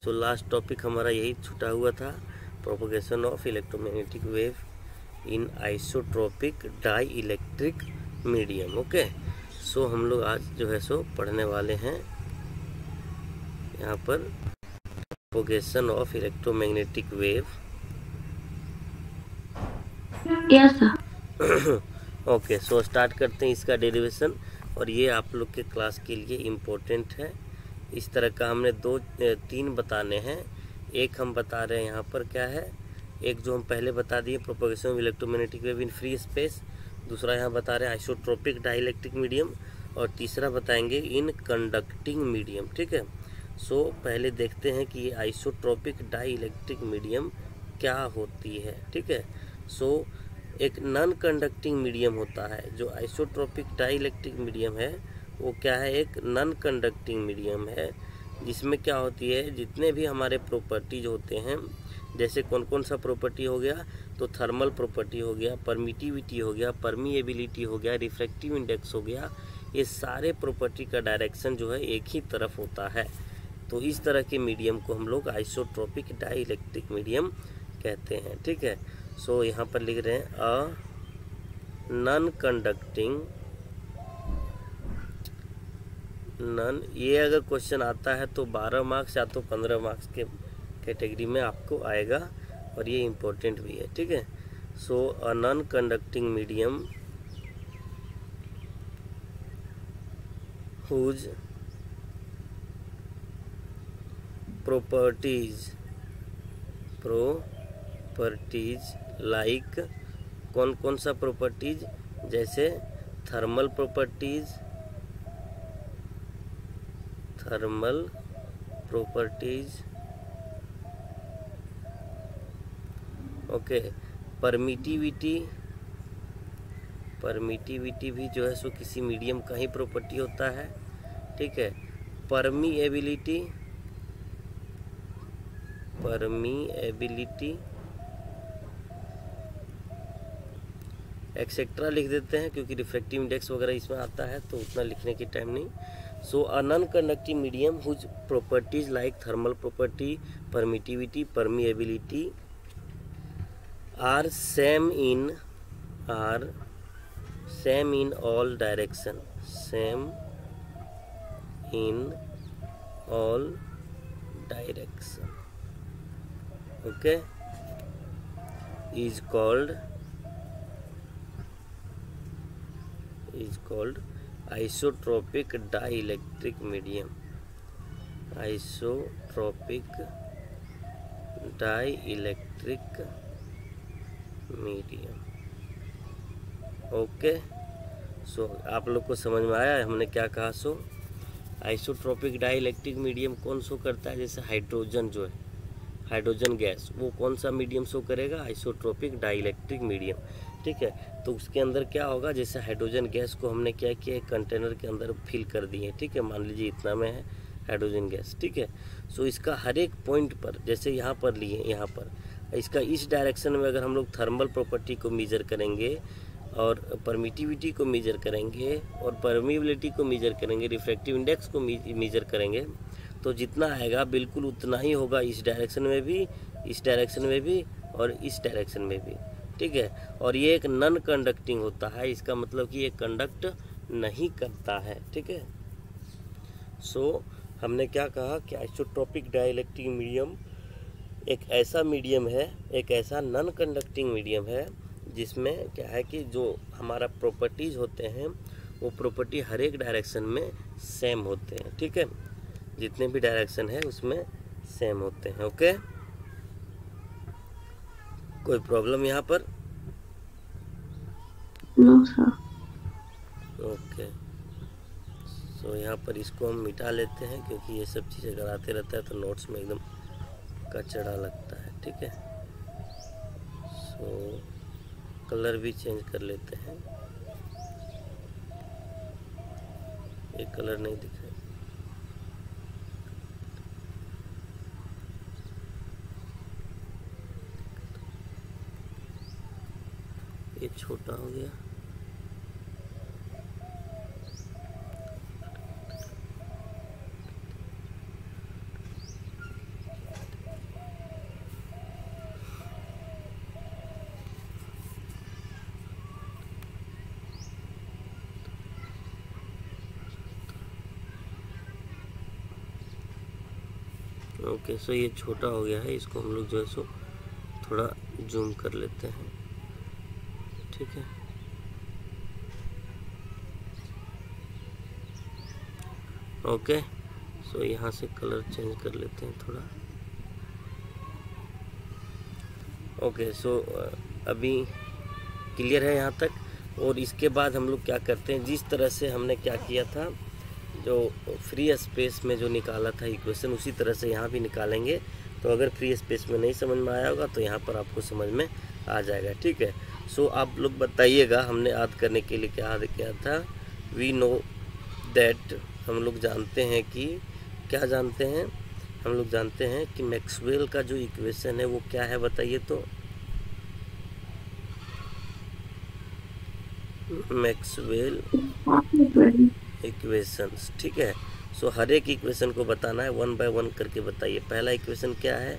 So last topic हमारा यही छूटा हुआ था, propagation of electromagnetic wave in isotropic dielectric medium. Okay, so हम लोग आज जो है सो पढ़ने वाले हैं यहाँ पर propagation of electromagnetic wave. Yes sir. Okay, so start करते हैं इसका डेरिवेशन, और ये आप लोग के क्लास के लिए इम्पोर्टेंट है। इस तरह का हमने तीन बताने हैं। एक हम बता रहे हैं यहाँ पर क्या है, एक जो हम पहले बता दिए propagation of electromagnetic wave in free space, दूसरा यहाँ बता रहे हैं आइसोट्रोपिक डाइलेक्ट्रिक मीडियम, और तीसरा बताएंगे इन कंडक्टिंग मीडियम। ठीक है, सो पहले देखते हैं कि ये आइसोट्रोपिक डाइलेक्ट्रिक मीडियम क्या होती है। ठीक है, सो एक नॉन कंडक्टिंग मीडियम होता है। जो आइसोट्रोपिक डाइलेक्ट्रिक मीडियम है वो क्या है, एक नॉन कंडक्टिंग मीडियम है, जिसमें क्या होती है, जितने भी हमारे प्रॉपर्टीज होते हैं, जैसे कौन कौन सा प्रॉपर्टी हो गया, तो थर्मल प्रॉपर्टी हो गया, परमिटिविटी हो गया, परमिएबिलिटी हो गया, रिफ्रैक्टिव इंडेक्स हो गया, ये सारे प्रॉपर्टी का डायरेक्शन जो है एक ही तरफ होता है। तो इस तरह के मीडियम को हम लोग आइसोट्रोपिक डाइलेक्ट्रिक मीडियम कहते हैं। ठीक है, सो यहाँ पर लिख रहे हैं अ नॉन कंडक्टिंग नन। ये अगर क्वेश्चन आता है तो 12 मार्क्स या तो 15 मार्क्स के कैटेगरी में आपको आएगा, और ये इम्पोर्टेंट भी है। ठीक है, so a non conducting medium whose properties like, कौन कौन सा प्रॉपर्टीज, जैसे थर्मल प्रॉपर्टीज, ओके, परमिटिविटी भी जो है सो किसी मीडियम का ही प्रॉपर्टी होता है। ठीक है, परमिएबिलिटी एक्सेट्रा लिख देते हैं, क्योंकि रिफ्रैक्टिव इंडेक्स वगैरह इसमें आता है तो उतना लिखने की टाइम नहीं। So a non conductive medium whose properties like thermal property, permittivity, permeability are same in all direction, okay, is called isotropic dielectric medium, okay. So आप लोग को समझ में आया हमने क्या कहा। सो आइसोट्रोपिक डाइलेक्ट्रिक मीडियम कौन शो करता है, जैसे हाइड्रोजन जो है, हाइड्रोजन गैस, वो कौन सा मीडियम शो करेगा, आइसोट्रोपिक डाइलेक्ट्रिक मीडियम। ठीक है, तो उसके अंदर क्या होगा, जैसे हाइड्रोजन गैस को हमने क्या किया, एक कंटेनर के अंदर फिल कर दिए। ठीक है, मान लीजिए इतना में है हाइड्रोजन गैस। ठीक है, सो इसका हर एक पॉइंट पर, जैसे यहाँ पर लिए, यहाँ पर इसका इस डायरेक्शन में अगर हम लोग थर्मल प्रॉपर्टी को मेजर करेंगे, और परमिटिविटी को मेजर करेंगे, और परमिएबिलिटी को मेजर करेंगे, रिफ्रैक्टिव इंडेक्स को मेजर करेंगे, तो जितना आएगा बिल्कुल उतना ही होगा इस डायरेक्शन में भी, इस डायरेक्शन में भी, और इस डायरेक्शन में भी। ठीक है, और ये एक नॉन कंडक्टिंग होता है, इसका मतलब कि ये कंडक्ट नहीं करता है। ठीक है, सो हमने क्या कहा कि आइसोट्रोपिक डाइलेक्ट्रिक मीडियम एक ऐसा मीडियम है, एक ऐसा नॉन कंडक्टिंग मीडियम है, जिसमें क्या है कि जो हमारा प्रॉपर्टीज होते हैं वो प्रॉपर्टी हर एक डायरेक्शन में सेम होते हैं। ठीक है, जितने भी डायरेक्शन है उसमें सेम होते हैं। ओके, कोई प्रॉब्लम यहाँ पर? No sir. ओके, सो यहाँ पर इसको हम मिटा लेते हैं, क्योंकि ये सब चीज़ें अगर आते रहता है तो नोट्स में एकदम कचड़ा लगता है। ठीक है, सो कलर भी चेंज कर लेते हैं, ये कलर नहीं दिख रहा, ये छोटा हो गया। ओके, सो ये छोटा हो गया है, इसको हम लोग जो है सो थोड़ा जूम कर लेते हैं, ठीक है। ओके, सो यहाँ से कलर चेंज कर लेते हैं थोड़ा। ओके, सो अभी क्लियर है यहाँ तक। और इसके बाद हम लोग क्या करते हैं, जिस तरह से हमने क्या किया था, जो फ्री स्पेस में जो निकाला था इक्वेशन, उसी तरह से यहाँ भी निकालेंगे। तो अगर फ्री स्पेस में नहीं समझ में आया होगा तो यहाँ पर आपको समझ में आ जाएगा, ठीक है। सो आप लोग बताइएगा, हमने याद करने के लिए क्या किया था। वी नो दैट, हम लोग जानते हैं कि, क्या जानते हैं, हम लोग जानते हैं कि मैक्सवेल का जो इक्वेशन है वो क्या है, बताइए तो। मैक्सवेल इक्वेशंस, ठीक है। सो हर एक इक्वेशन को बताना है, 1 बाय 1 करके बताइए। पहला इक्वेशन क्या है?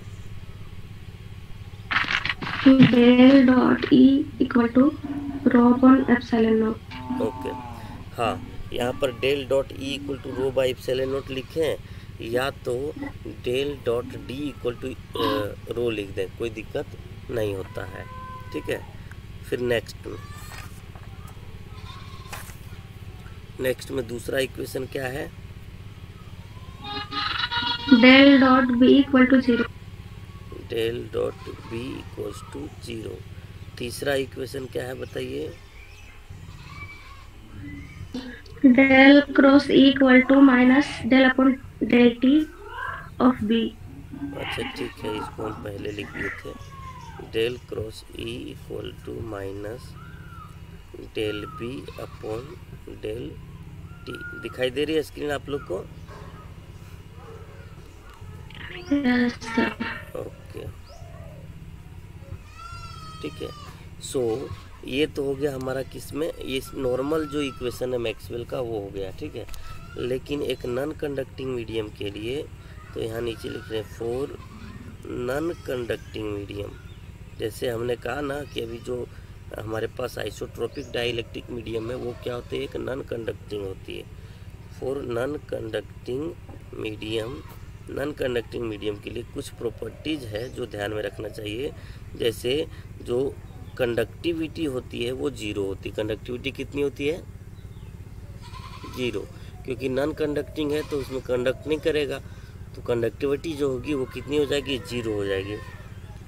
Del dot E equal to rho upon epsilon naught. Okay, हाँ, यहाँ पर del dot E equal to rho by epsilon naught लिखें, या तो del dot D equal to rho लिख दें, कोई दिक्कत नहीं होता है, ठीक है। फिर नेक्स्ट में दूसरा इक्वेशन क्या है? Del dot B equal to 0। Del dot B equals to 0। तीसरा इक्वेशन क्या है, बताइए? Del cross E equal to minus del upon del T of B. अच्छा, ठीक है, इसको हम पहले लिख दिए थे। Del cross E equal to minus del B upon del T. दिखाई दे रही है स्क्रीन आप लोग को? Yes sir. ओके, ठीक है। सो ये तो हो गया हमारा किसमें, ये नॉर्मल जो इक्वेशन है मैक्सवेल का वो हो गया, ठीक है। लेकिन एक नॉन कंडक्टिंग मीडियम के लिए, तो यहाँ नीचे लिख रहे हैं फॉर नॉन कंडक्टिंग मीडियम। जैसे हमने कहा ना कि अभी जो हमारे पास आइसोट्रोपिक डाइलेक्ट्रिक मीडियम है वो क्या होती है, एक नॉन कंडक्टिंग होती है। फॉर नॉन कंडक्टिंग मीडियम के लिए कुछ प्रॉपर्टीज है जो ध्यान में रखना चाहिए। जैसे जो कंडक्टिविटी होती है वो 0 होती है। कंडक्टिविटी कितनी होती है? 0, क्योंकि नॉन कंडक्टिंग है तो उसमें कंडक्ट नहीं करेगा, तो कंडक्टिविटी जो होगी वो कितनी हो जाएगी? 0 हो जाएगी,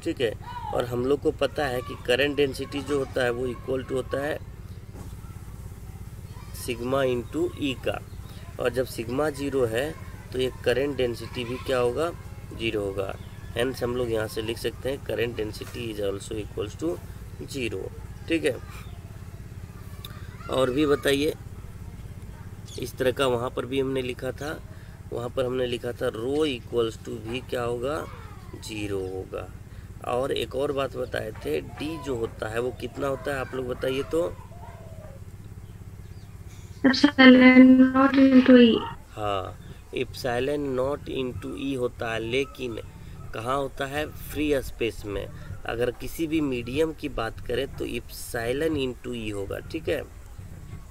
ठीक है। और हम लोग को पता है कि करंट डेंसिटी जो होता है वो इक्वल टू होता है सिग्मा इंटू ई का, और जब सिग्मा 0 है तो ये करंट डेंसिटी भी क्या होगा? 0 होगा। हेंस हम लोग यहाँ से लिख सकते हैं current density is also equals to 0, ठीक है। और भी बताइए, इस तरह का वहाँ पर भी हमने लिखा था, वहाँ पर हमने लिखा था रो इक्वल्स टू भी क्या होगा? 0 होगा। और एक और बात बताए थे, डी जो होता है वो कितना होता है, आप लोग बताइए तो। एप्सिलॉन नॉट इनटू ई। हाँ, एप्सिलॉन नॉट इंटू ई होता है, लेकिन कहाँ होता है? फ्री स्पेस में। अगर किसी भी मीडियम की बात करें तो एप्सिलॉन इंटू ई होगा, ठीक है।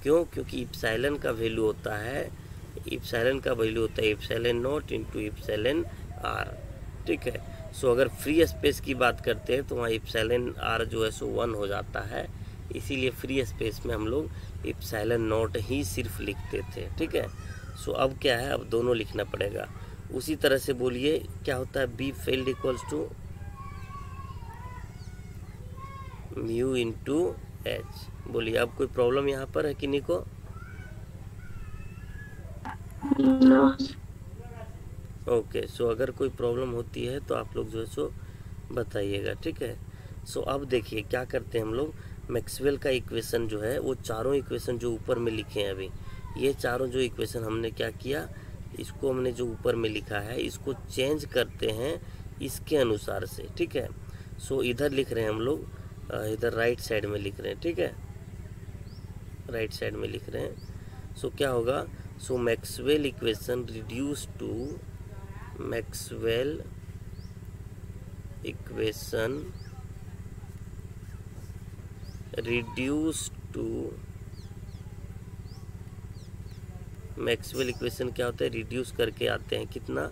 क्यों? क्योंकि एप्सिलॉन का वैल्यू होता है epsilon not into epsilon R, ठीक है। सो अगर फ्री स्पेस की बात करते हैं तो वहाँ एप्सिलॉन आर जो है सो 1 हो जाता है, इसीलिए फ्री स्पेस में हम लोग एप्सिलॉन नॉट ही सिर्फ लिखते थे, ठीक है। सो अब क्या है, अब दोनों लिखना पड़ेगा। उसी तरह से बोलिए क्या होता है? B field equals to mu into H. बोलिए, अब कोई प्रॉब्लम यहाँ पर है कि नहीं को? नो। ओके, सो अगर कोई प्रॉब्लम होती है तो आप लोग जो है सो बताइएगा, ठीक है। सो अब देखिए क्या करते हैं हम लोग, मैक्सवेल का इक्वेशन जो है वो चारों इक्वेशन जो ऊपर में लिखे हैं अभी, ये चारों जो इक्वेशन हमने क्या किया, इसको हमने जो ऊपर में लिखा है इसको चेंज करते हैं इसके अनुसार से, ठीक है। सो इधर लिख रहे हैं हम लोग, इधर राइट साइड में लिख रहे हैं, ठीक है, राइट साइड में लिख रहे हैं। सो क्या होगा? So Maxwell equation reduce to Maxwell equation क्या होता है? रिड्यूस करके आते हैं कितना?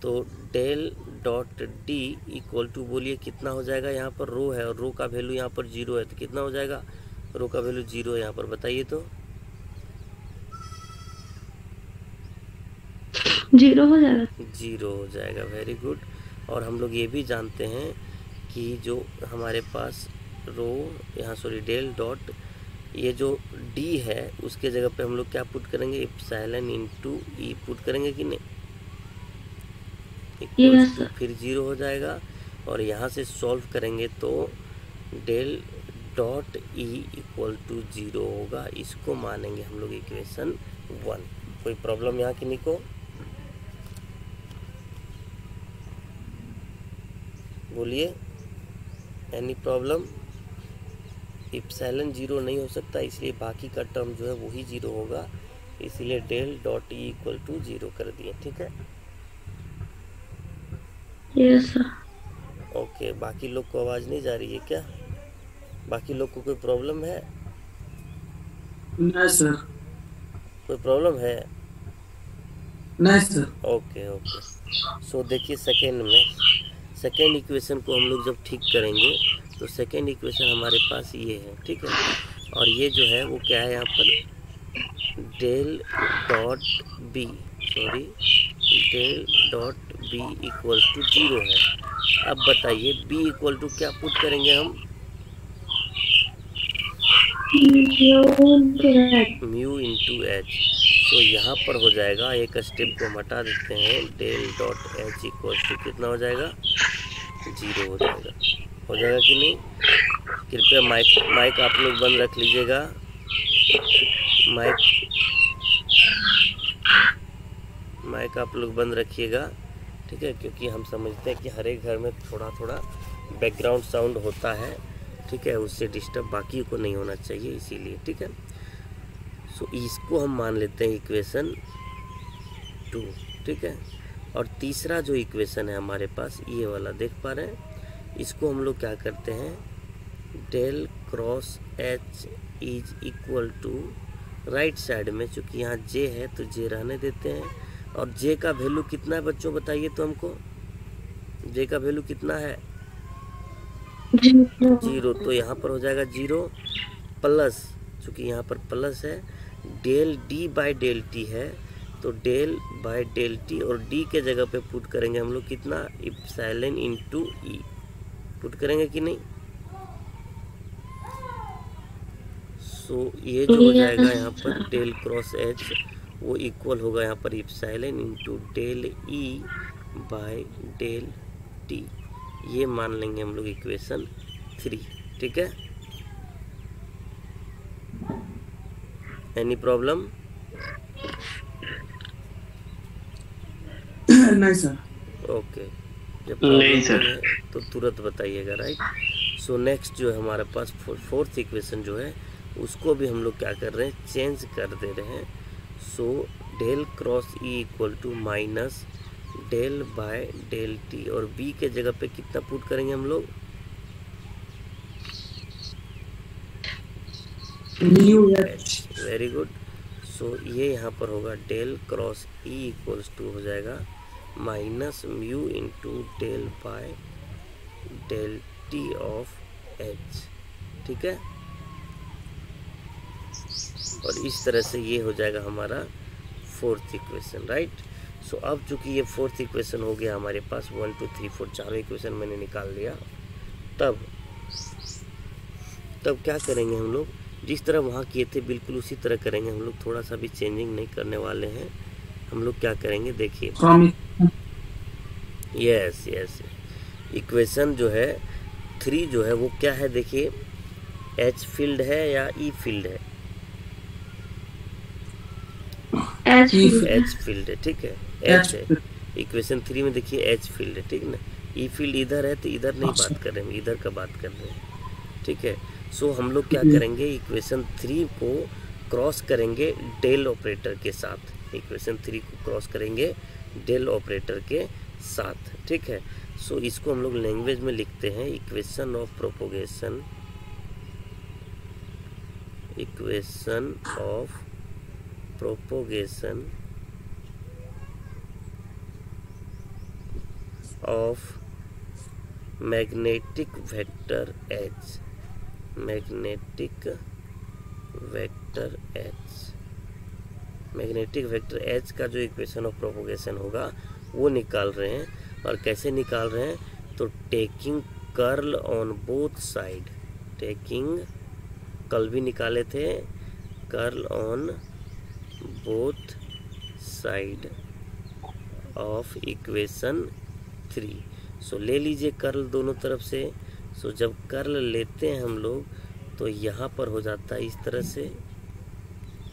तो del dot D equal to, बोलिए कितना हो जाएगा, यहाँ पर रो है और रो का वैल्यू यहाँ पर 0 है, तो कितना हो जाएगा, रो का वैल्यू 0 है यहाँ पर, बताइए तो 0 हो जाएगा। 0 हो जाएगा, वेरी गुड। और हम लोग ये भी जानते हैं कि जो हमारे पास रो यहाँ, सॉरी, डेल डॉट, ये जो डी है उसके जगह पे हम लोग क्या पुट करेंगे, एप्सिलॉन इनटू ई पुट करेंगे कि नहीं, इक्वल्स टू, फिर 0 हो जाएगा। और यहाँ से सॉल्व करेंगे तो del dot E equal to 0 होगा, इसको मानेंगे हम लोग इक्वेशन 1। कोई प्रॉब्लम यहाँ की निको, बोलिए, एनी प्रॉब्लम। एप्सिलॉन 0 नहीं हो सकता, इसलिए बाकी का टर्म जो है वही 0 होगा, इसलिए del dot E equal to 0 कर दिए, ठीक है। Yes sir. ओके, बाकी लोग को आवाज़ नहीं जा रही है क्या, बाकी लोग को कोई प्रॉब्लम है? नहीं सर। कोई प्रॉब्लम है? नहीं सर। Okay okay. सो देखिए, सेकेंड इक्वेशन को हम लोग जब ठीक करेंगे तो सेकेंड इक्वेशन हमारे पास ये है, ठीक है। और ये जो है वो क्या है, यहाँ पर del dot B, sorry, del dot B equal to 0 है। अब बताइए बी इक्वल टू क्या पुट करेंगे हम, म्यू इंटू एच। तो यहाँ पर हो जाएगा, एक स्टेप को हम हटा देते हैं, del dot H equal to कितना हो जाएगा, 0 हो जाएगा। हो जाएगा कि नहीं? कृपया माइक आप लोग बंद रख लीजिएगा, माइक आप लोग बंद रखिएगा, ठीक है, क्योंकि हम समझते हैं कि हर एक घर में थोड़ा थोड़ा बैकग्राउंड साउंड होता है, ठीक है, उससे डिस्टर्ब बाकी को नहीं होना चाहिए, इसीलिए, ठीक है। सो इसको हम मान लेते हैं इक्वेशन 2, ठीक है। और तीसरा जो इक्वेशन है हमारे पास, ये वाला देख पा रहे हैं, इसको हम लोग क्या करते हैं, del cross H is equal to, right side में चूँकि यहाँ जे है तो जे रहने देते हैं। और जे का वैल्यू कितना है बच्चों, बताइए तो हमको, जे का वैल्यू कितना है, 0। तो यहाँ पर हो जाएगा 0 प्लस, चूँकि यहाँ पर प्लस है, del D by del T है, तो डेल बाई डेल टी, और डी के जगह पे पुट करेंगे हम लोग कितना, एप्सिलॉन इनटू ई पुट करेंगे कि नहीं। सो ये जो हो जाएगा यहाँ पर डेल क्रॉस एच, वो इक्वल होगा यहाँ पर epsilon into del E by del T. ये मान लेंगे हम लोग इक्वेशन 3, ठीक है। Any problem? नहीं सर। ओके, जब नहीं सर तो तुरंत बताइएगा, राइट। सो नेक्स्ट जो है हमारे पास फोर्थ इक्वेशन जो है, उसको भी हम लोग क्या कर रहे हैं, चेंज कर दे रहे हैं। So del cross E equal to minus del by del T, और बी के जगह पे कितना पुट करेंगे हम लोग, mu H. Very good. So ये यहाँ पर होगा del cross E equals to हो जाएगा minus mu into del by del T of H, ठीक है। और इस तरह से ये हो जाएगा हमारा फोर्थ इक्वेशन, राइट। सो अब चूंकि ये फोर्थ इक्वेशन हो गया हमारे पास, 1 2 3 4 चारों इक्वेशन मैंने निकाल लिया, तब क्या करेंगे हम लोग, जिस तरह वहाँ किए थे बिल्कुल उसी तरह करेंगे हम लोग, थोड़ा सा भी चेंजिंग नहीं करने वाले हैं। हम लोग क्या करेंगे, देखिए, यस, इक्वेशन जो है 3 जो है वो क्या है, देखिए, एच फील्ड है या ई फील्ड है, एच फील्ड है, ठीक है, एच है। इक्वेशन 3 में देखिए एच फील्ड है, ठीक ना। ई फील्ड इधर है तो इधर नहीं बात कर रहे हैं, इधर का बात कर रहे हैं, ठीक है। सो हम लोग क्या करेंगे, इक्वेशन 3 को क्रॉस करेंगे डेल ऑपरेटर के साथ, इक्वेशन 3 को क्रॉस करेंगे डेल ऑपरेटर के साथ, ठीक है। सो इसको हम लोग लैंग्वेज में लिखते हैं equation of propagation, equation of propagation of magnetic vector H, magnetic vector H, magnetic vector H का जो इक्वेशन ऑफ प्रोपोगेशन होगा वो निकाल रहे हैं। और कैसे निकाल रहे हैं, तो taking curl on both side, taking, कल भी निकाले थे, curl on both side of equation 3। सो ले लीजिए कर्ल दोनों तरफ से। सो जब कर्ल लेते हैं हम लोग तो यहाँ पर हो जाता है इस तरह से,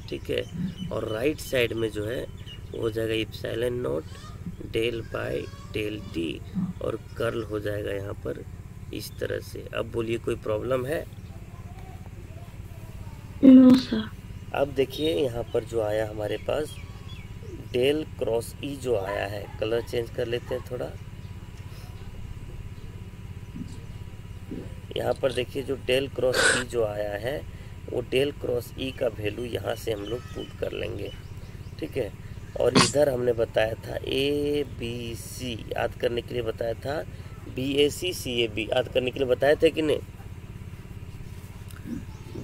ठीक है। और राइट साइड में जो है वो हो जाएगा epsilon not del by del T, और कर्ल हो जाएगा यहाँ पर इस तरह से। अब बोलिए कोई प्रॉब्लम है? No sir. अब देखिए यहाँ पर जो आया हमारे पास डेल क्रॉस ई जो आया है, कलर चेंज कर लेते हैं थोड़ा। यहाँ पर देखिए जो डेल क्रॉस ई जो आया है वो डेल क्रॉस ई का वैल्यू यहाँ से हम लोग पुट कर लेंगे, ठीक है। और इधर हमने बताया था ए बी सी याद करने के लिए बताया था, B A C C A B याद करने के लिए बताए थे कि नहीं?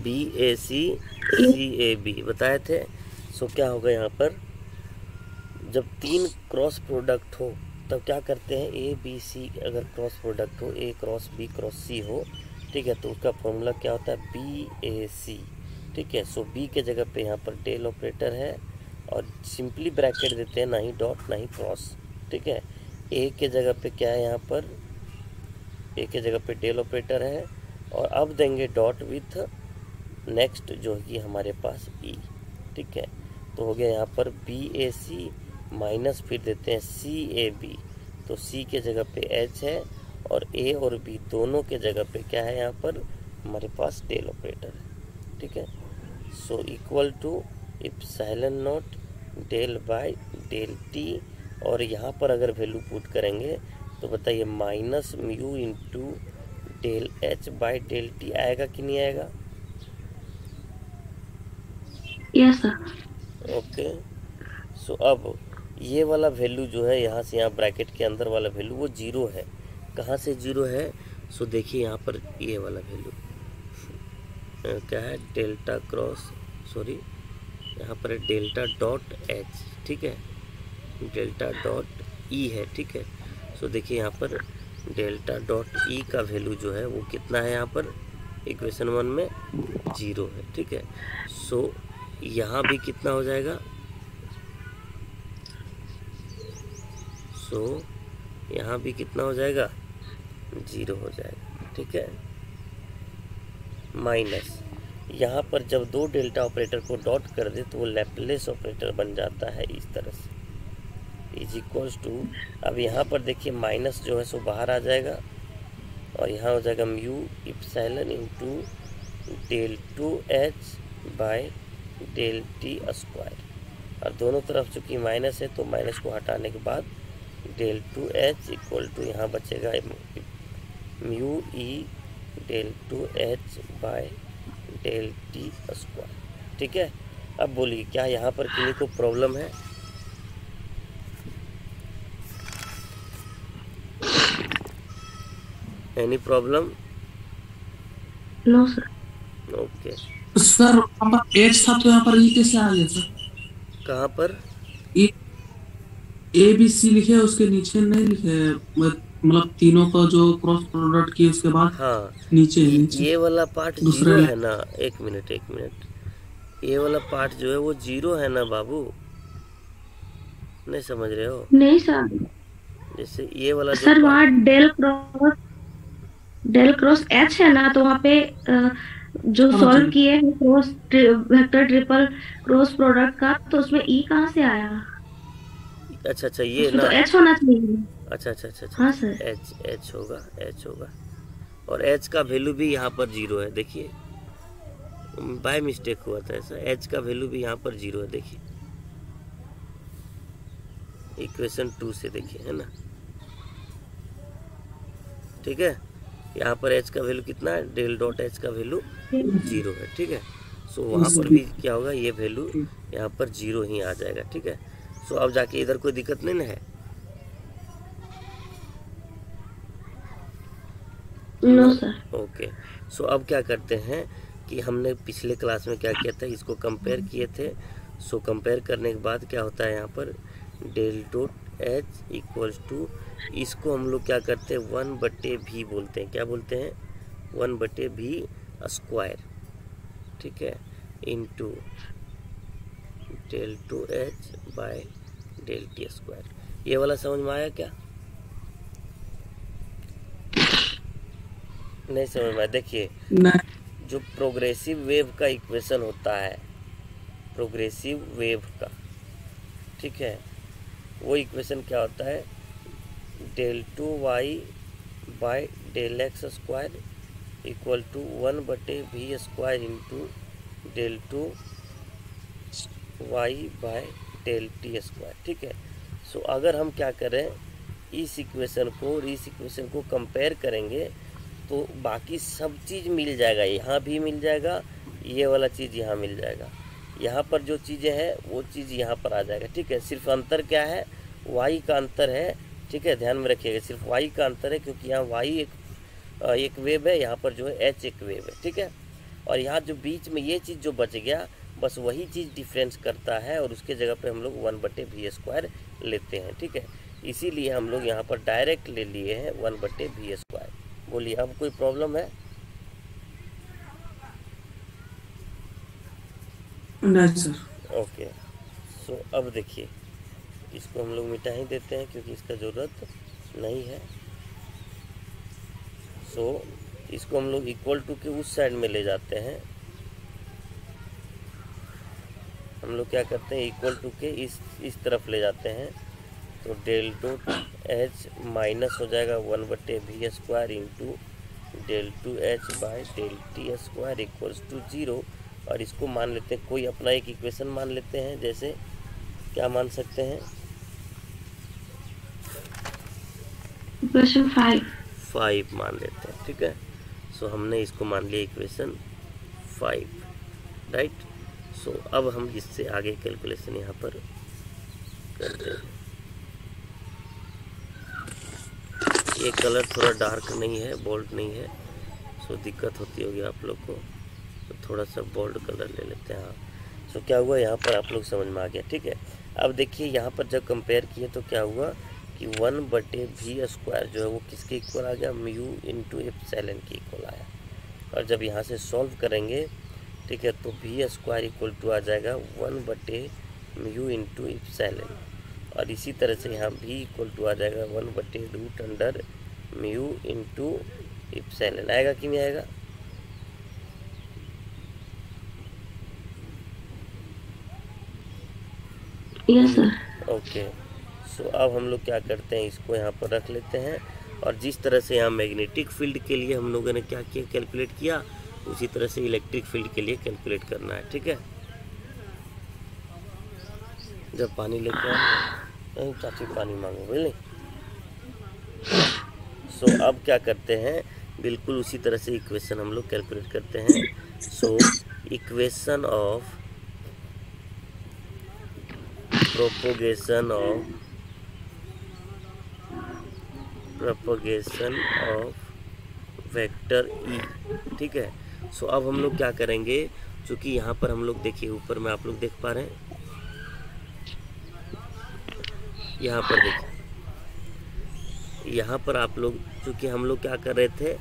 B A C C A B बताए थे। सो क्या होगा यहाँ पर, जब तीन क्रॉस प्रोडक्ट हो तब क्या करते हैं, ए बी सी अगर क्रॉस प्रोडक्ट हो, ए क्रॉस बी क्रॉस सी हो, ठीक है, तो उसका फॉर्मूला क्या होता है, बी ए सी, ठीक है। सो बी के जगह पे यहाँ पर डेल ऑपरेटर है और सिंपली ब्रैकेट देते हैं, ना ही डॉट ना ही क्रॉस, ठीक है। ए के जगह पे क्या है, यहाँ पर ए के जगह पे डेल ऑपरेटर है और अब देंगे डॉट विथ नेक्स्ट जो है कि हमारे पास ई, ठीक है। तो हो गया यहाँ पर बी ए सी माइनस फिर देते हैं सी ए बी, तो सी के जगह पे एच है और ए और बी दोनों के जगह पे क्या है, यहाँ पर हमारे पास डेल ऑपरेटर है, ठीक है। So equal to epsilon not del by del T, और यहाँ पर अगर वैल्यू पुट करेंगे तो बताइए minus mu into del H by del T आएगा कि नहीं आएगा? Yes sir. ओके। सो अब ये वाला वैल्यू जो है यहाँ से यहाँ ब्रैकेट के अंदर वाला वैल्यू वो जीरो है। कहाँ से जीरो है? सो देखिए यहाँ पर ये वाला वैल्यू क्या है, डेल्टा क्रॉस, सॉरी यहाँ पर है डेल्टा डॉट एच, ठीक है, डेल्टा डॉट ई है, ठीक है। सो देखिए यहाँ पर डेल्टा डॉट ई का वैल्यू जो है वो कितना है, यहाँ पर इक्वेशन 1 में 0 है, ठीक है। सो यहाँ भी कितना हो जाएगा, सो यहाँ भी कितना हो जाएगा, 0 हो जाएगा, ठीक है। माइनस यहाँ पर जब दो डेल्टा ऑपरेटर को डॉट कर दे तो वो लैपलेस ऑपरेटर बन जाता है इस तरह से, इज इक्वल्स टू, अब यहाँ पर देखिए माइनस जो है सो बाहर आ जाएगा और यहाँ हो जाएगा mu epsilon into del two H by del T square, और दोनों तरफ चूँकि माइनस है तो माइनस को हटाने के बाद del two H equal to यहाँ बचेगा mu E del two H by del T square, ठीक है। अब बोलिए क्या यहाँ पर किसी को प्रॉब्लम है? Any problem? No sir. Okay. Sir वहाँ पर एच था तो यहाँ पर ई कैसे आ गया सर? कहाँ पर? ए बी सी लिखे है, उसके नीचे नहीं लिखे, मतलब तीनों का जो क्रॉस प्रोडक्ट किए उसके बाद हाँ नीचे नीचे ये वाला पार्ट दूसरा जीरो है ना, एक मिनट, ये वाला पार्ट जो है वो जीरो है ना बाबू, नहीं समझ रहे हो? नहीं सर। जैसे ये वाला जो सर वहाँ डेल क्रॉस एच है ना, तो वहाँ पे जो सॉल्व किए हैं cross vector triple cross product का, तो उसमें ई कहाँ से आया? अच्छा ये उसमें ना, तो एच होना चाहिए। अच्छा हाँ सर। एच होगा और एच का वैल्यू भी यहाँ पर 0 है, देखिए बाय मिस्टेक हुआ था ऐसा, एच का वैल्यू भी यहाँ पर 0 है, देखिए इक्वेशन 2 से देखिए, है ना, ठीक है। यहाँ पर एच का वैल्यू कितना है, डेल डॉट एच का वैल्यू 0 है, ठीक है। सो वहाँ पर भी क्या होगा, ये वैल्यू यहाँ पर 0 ही आ जाएगा, ठीक है। सो अब जाके इधर कोई दिक्कत नहीं ना है? No sir. ओके। सो अब क्या करते हैं कि हमने पिछले क्लास में क्या किया था, इसको कंपेयर किए थे। सो कंपेयर करने के बाद क्या होता है यहाँ पर del dot H equals to, इसको हम लोग क्या करते हैं 1/v बोलते हैं। क्या बोलते हैं 1/v स्क्वायर, ठीक है, into del two H by del T square. ये वाला समझ में आया क्या? नहीं समझ में आया? देखिए नहीं। जो प्रोग्रेसिव वेव का इक्वेशन होता है, प्रोग्रेसिव वेव का, ठीक है, वो इक्वेशन क्या होता है del two Y by del X square equal to 1/v square into del two Y by del T square, ठीक है। सो अगर हम क्या करें इस इक्वेशन को और इस इक्वेशन को कंपेयर करेंगे तो बाकी सब चीज़ मिल जाएगा, यहाँ भी मिल जाएगा, ये वाला चीज़ यहाँ मिल जाएगा, यहाँ पर जो चीज़ें हैं वो चीज़ यहाँ पर आ जाएगा, ठीक है। सिर्फ अंतर क्या है, वाई का अंतर है, ठीक है, ध्यान में रखिएगा, सिर्फ वाई का अंतर है, क्योंकि यहाँ वाई एक वेव है, यहाँ पर जो है एच एक वेव है, ठीक है। और यहाँ जो बीच में ये चीज़ जो बच गया, बस वही चीज़ डिफरेंस करता है और उसके जगह पे हम लोग 1/v स्क्वायर लेते हैं, ठीक है। इसीलिए हम लोग यहाँ पर डायरेक्ट ले लिए हैं 1/v स्क्वायर। बोलिए अब कोई प्रॉब्लम है? नहीं सर। ओके। सो अब देखिए इसको हम लोग मिटा ही देते हैं क्योंकि इसका ज़रूरत नहीं है। सो इसको हम लोग इक्वल टू के उस साइड में ले जाते हैं। हम लोग क्या करते हैं इक्वल टू के इस तरफ ले जाते हैं, तो डेल डॉट एच माइनस हो जाएगा 1/v square into del two H by del T square equals to 0। और इसको मान लेते हैं कोई अपना एक इक्वेशन मान लेते हैं, जैसे क्या मान सकते हैं इक्वेशन 5 मान लेते हैं, ठीक है। सो हमने इसको मान लिया इक्वेशन 5, राइट। सो अब हम इससे आगे कैलकुलेशन यहाँ पर करते हैं। ये कलर थोड़ा डार्क नहीं है, बोल्ड नहीं है, सो दिक्कत होती होगी आप लोग को, तो थोड़ा सा बोल्ड कलर ले लेते हैं। हाँ, सो क्या हुआ यहाँ पर आप लोग समझ में आ गया, ठीक है। अब देखिए यहाँ पर जब कंपेयर किए तो क्या हुआ कि 1/v स्क्वायर जो है वो किसके इक्वल आ गया, म्यू इंटू एप्सिलॉन के इक्वल आया। और जब यहाँ से सॉल्व करेंगे, ठीक है, तो v स्क्वायर इक्वल टू आ जाएगा 1/म्यू इंटू एप्सिलॉन। और इसी तरह से यहाँ v इक्वल टू आ जाएगा 1/√म्यू इंटू एप्सिलॉन। आएगा कि नहीं आएगा? Yes sir. ओके। सो अब हम लोग क्या करते हैं इसको यहाँ पर रख लेते हैं, और जिस तरह से यहाँ मैग्नेटिक फील्ड के लिए हम लोगों ने क्या किया कैलकुलेट किया, उसी तरह से इलेक्ट्रिक फील्ड के लिए कैलकुलेट करना है, ठीक है। जब पानी लेके आए चाची पानी मांगो, बोले। सो अब क्या करते हैं बिल्कुल उसी तरह से इक्वेशन हम लोग कैलकुलेट करते हैं। So equation of propagation of vector E, ठीक है। सो अब हम लोग क्या करेंगे, चूँकि यहाँ पर हम लोग देखिए ऊपर में आप लोग देख पा रहे हैं, यहाँ पर देखिए, यहाँ पर आप लोग चूँकि हम लोग क्या कर रहे थे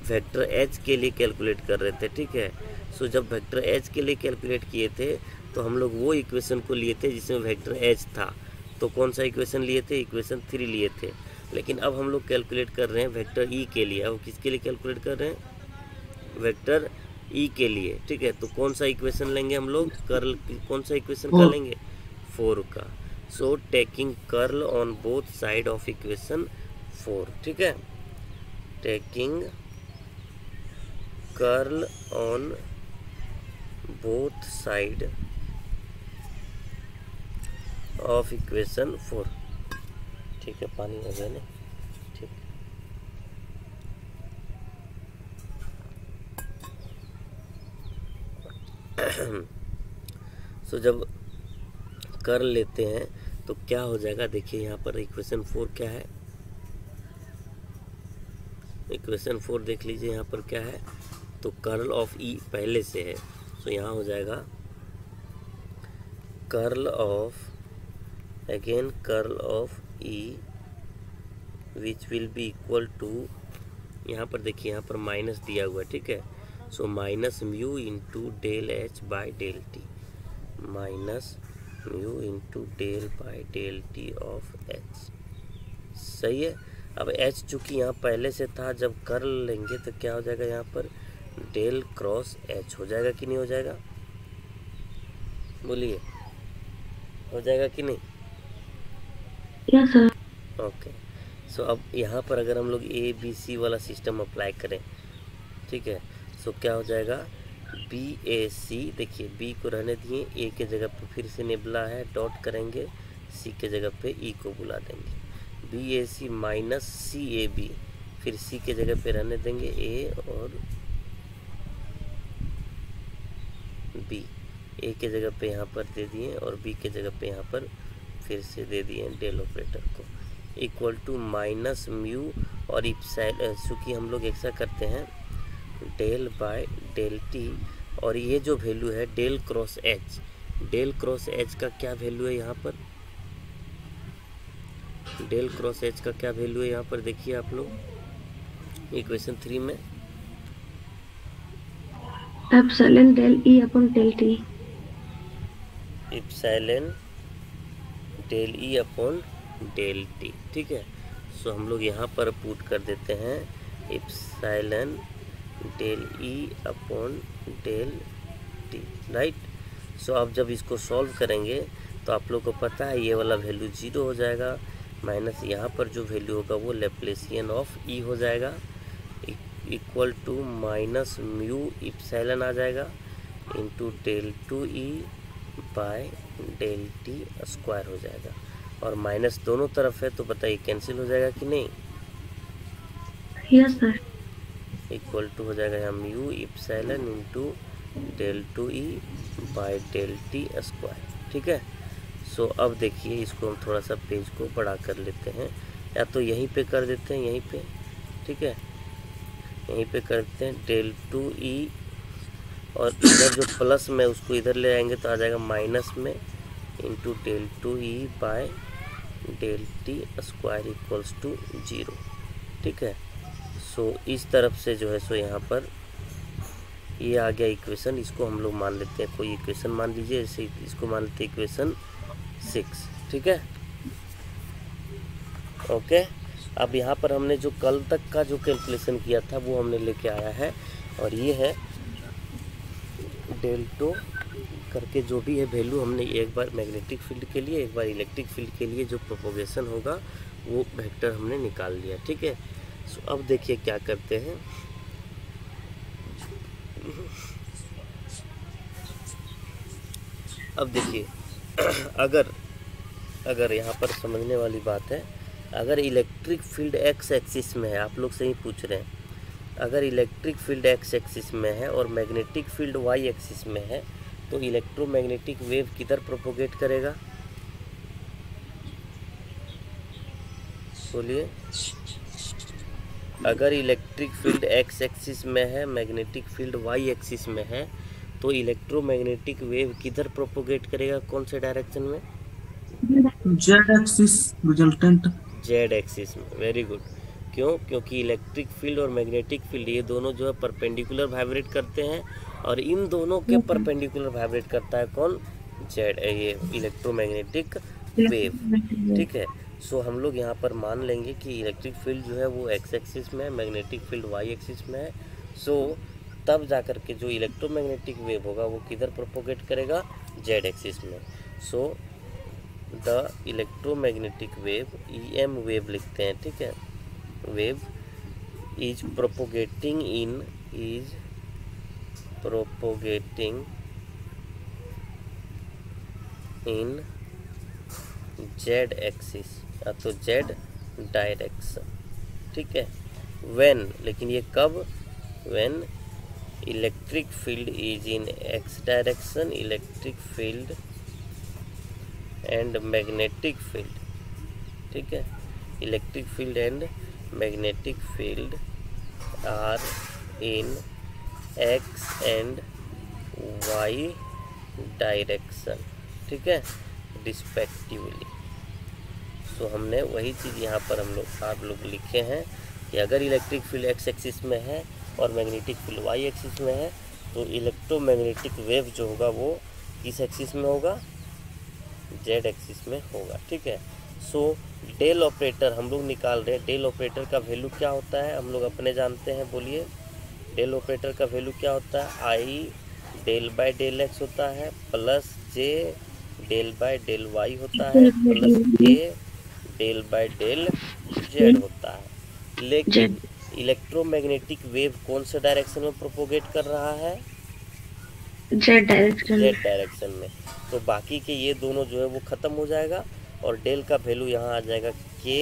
वेक्टर एच के लिए कैलकुलेट कर रहे थे, ठीक है। सो जब वेक्टर एच के लिए कैलकुलेट किए थे तो हम लोग वो इक्वेशन को लिए थे जिसमें वेक्टर एच था। तो कौन सा इक्वेशन लिए थे, इक्वेशन 3 लिए थे। लेकिन अब हम लोग कैलकुलेट कर रहे हैं वेक्टर ई के लिए। अब किसके लिए कैलकुलेट कर रहे हैं, वेक्टर ई के लिए, ठीक है। तो कौन सा इक्वेशन लेंगे हम लोग, कर्ल, कौन सा इक्वेशन का लेंगे, 4 का। So taking curl on both side of equation 4, ठीक है, taking curl on both side of equation 4, ठीक है। पानी आ गया ना, ठीक। सो जब कर लेते हैं तो क्या हो जाएगा, देखिए यहाँ पर इक्वेशन 4 क्या है, इक्वेशन 4 देख लीजिए यहाँ पर क्या है, तो कर्ल ऑफ ई पहले से है, तो यहाँ हो जाएगा curl of E which will be equal to, यहाँ पर देखिए यहाँ पर माइनस दिया हुआ है, ठीक है। So minus mu into del H by del T, minus mu into del by del T of H, सही है। अब एच चूँकि यहाँ पहले से था, जब कर लेंगे तो क्या हो जाएगा, यहाँ पर डेल क्रॉस एच हो जाएगा कि नहीं हो जाएगा, बोलिए हो जाएगा कि नहीं? Yes sir. ओके, सो अब यहाँ पर अगर हम लोग ए बी सी वाला सिस्टम अप्लाई करें, ठीक है, सो क्या हो जाएगा, बी ए सी, देखिए बी को रहने दिए, ए के जगह पे फिर से निबला है, डॉट करेंगे, सी के जगह पे ई को बुला देंगे, B A C minus C A B, फिर सी के जगह पे रहने देंगे ए और बी, ए के जगह पे यहाँ पर दे दिए और बी के जगह पे यहाँ पर फिर से दे दिए डेल ऑपरेटर को, इक्वल टू माइनस म्यू और इप्सिलॉन, चूँकि हम लोग ऐसा करते हैं डेल बाय डेल टी, और ये जो वैल्यू है del cross H, del cross H का क्या वैल्यू है यहाँ पर, डेल क्रॉस एच का क्या वैल्यू है यहाँ पर देखिए आप लोग इक्वेशन 3 में, epsilon del E upon del T, epsilon del E upon del T, ठीक है। सो हम लोग यहाँ पर पुट कर देते हैं epsilon del E upon del t, right. So अब जब इसको सॉल्व करेंगे तो आप लोग को पता है ये वाला वैल्यू 0 हो जाएगा, माइनस यहाँ पर जो वैल्यू होगा वो लैप्लासियन ऑफ ई हो जाएगा, equal to minus mu epsilon आ जाएगा into del two E by del T square हो जाएगा, और माइनस दोनों तरफ है तो बताइए कैंसिल हो जाएगा कि नहीं? Yes sir. इक्वल टू हो जाएगा यहाँ mu epsilon into del two E by del T square, ठीक है। सो अब देखिए इसको हम थोड़ा सा पेज को बड़ा कर लेते हैं, या तो यहीं पे कर देते हैं, यहीं पे, ठीक है, यहीं पे कर देते हैं डेल टू ई, और इधर जो प्लस में उसको इधर ले आएंगे तो आ जाएगा माइनस में into del two E by del T square equals to 0, ठीक है। सो इस तरफ से जो है सो यहाँ पर ये आ गया इक्वेशन, इसको हम लोग मान लेते हैं कोई इक्वेशन मान लीजिए, जैसे इसको मान लेते हैं इक्वेशन 6, ठीक है, ओके। अब यहाँ पर हमने जो कल तक का जो कैलकुलेशन किया था वो हमने लेके आया है, और ये है डेल्टो करके जो भी है वैल्यू, हमने एक बार मैग्नेटिक फील्ड के लिए एक बार इलेक्ट्रिक फील्ड के लिए जो प्रोपोगेशन होगा वो वेक्टर हमने निकाल लिया, ठीक है। सो अब देखिए क्या करते हैं, अब देखिए अगर यहाँ पर समझने वाली बात है, अगर इलेक्ट्रिक फील्ड एक्स एक्सिस में है, आप लोग से ही पूछ रहे हैं, अगर इलेक्ट्रिक फील्ड एक्स एक्सिस में है और मैग्नेटिक फील्ड वाई एक्सिस में है तो इलेक्ट्रोमैग्नेटिक वेव किधर प्रोपोगेट करेगा, बोलिए। अगर इलेक्ट्रिक फील्ड एक्स एक्सिस में है, मैग्नेटिक फील्ड वाई एक्सिस में है, तो इलेक्ट्रोमैग्नेटिक वेव किधर प्रोपोगेट करेगा, कौन से डायरेक्शन में? Z axis resultant, Z axis में, वेरी गुड। क्यों? क्योंकि इलेक्ट्रिक फील्ड और मैग्नेटिक फील्ड ये दोनों जो है परपेंडिकुलर वाइब्रेट करते हैं, और इन दोनों के परपेंडिकुलर वाइब्रेट करता है कौन? जेड, ये इलेक्ट्रोमैग्नेटिक वेव, ठीक है। सो हम लोग यहाँ पर मान लेंगे कि इलेक्ट्रिक फील्ड जो है वो एक्स एक्सिस में है, मैग्नेटिक फील्ड वाई एक्सिस में है। सो तब जाकर के जो इलेक्ट्रोमैग्नेटिक वेव होगा वो किधर प्रोपोगेट करेगा? जेड एक्सिस में। So the electromagnetic wave, EM wave लिखते हैं, ठीक है, wave is propagating in Z axis, या तो जेड डायरेक्शन, ठीक है। व्हेन, लेकिन ये कब? When electric field is in X direction, electric field and magnetic field, ठीक है, electric field and magnetic field are in X and Y direction, ठीक है, रिस्पेक्टिवली। सो हमने वही चीज़ यहाँ पर आप लोग लिखे हैं कि अगर इलेक्ट्रिक फील्ड एक्स एक्सिस में है और मैग्नेटिक फील्ड वाई एक्सिस में है तो इलेक्ट्रोमैग्नेटिक वेव जो होगा वो किस एक्सिस में होगा, जेड एक्सिस में होगा, ठीक है। सो डेल ऑपरेटर हम लोग निकाल रहे हैं, डेल ऑपरेटर का वैल्यू क्या होता है हम लोग अपने जानते हैं, बोलिए। डेल ऑपरेटर का वैल्यू क्या होता है, I del by del X होता है plus J del by del Y होता है प्लस के डेल बाय डेल जेड होता है। लेकिन इलेक्ट्रोमैग्नेटिक वेव कौन से डायरेक्शन में प्रोपोगेट कर रहा है, जेड डायरेक्शन जेड डायरेक्शन में। तो बाकी के ये दोनों जो है वो ख़त्म हो जाएगा और डेल का वैल्यू यहाँ आ जाएगा K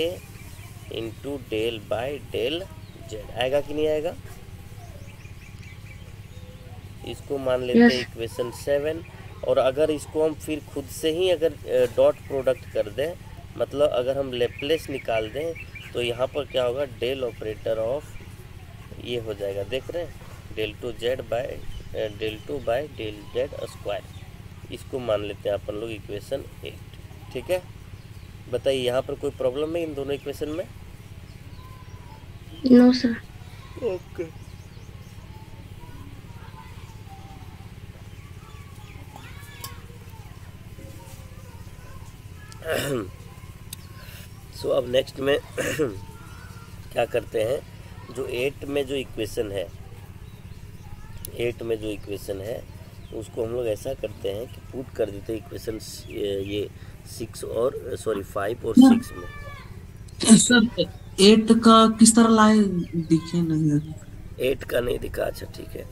into del by del Z. आएगा कि नहीं आएगा, इसको मान लेते हैं इक्वेशन 7। और अगर इसको हम फिर खुद से ही अगर डॉट प्रोडक्ट कर दें, मतलब अगर हम लेप्लेस निकाल दें तो यहाँ पर क्या होगा, डेल ऑपरेटर ऑफ ये हो जाएगा, देख रहे हैं, del two by del Z square. इसको मान लेते हैं अपन लोग इक्वेशन 8, ठीक है। बताइए यहाँ पर कोई प्रॉब्लम है इन दोनों इक्वेशन में? No sir. ओके। सो अब नेक्स्ट में क्या करते हैं, जो 8 में जो इक्वेशन है, 8 में जो इक्वेशन है उसको हम लोग ऐसा करते हैं कि पुट कर देते हैं इक्वेशन ये 5 और 6 में। सर 8 का किस तरह लाए दिखे नहीं है? 8 का नहीं दिखा, अच्छा ठीक है।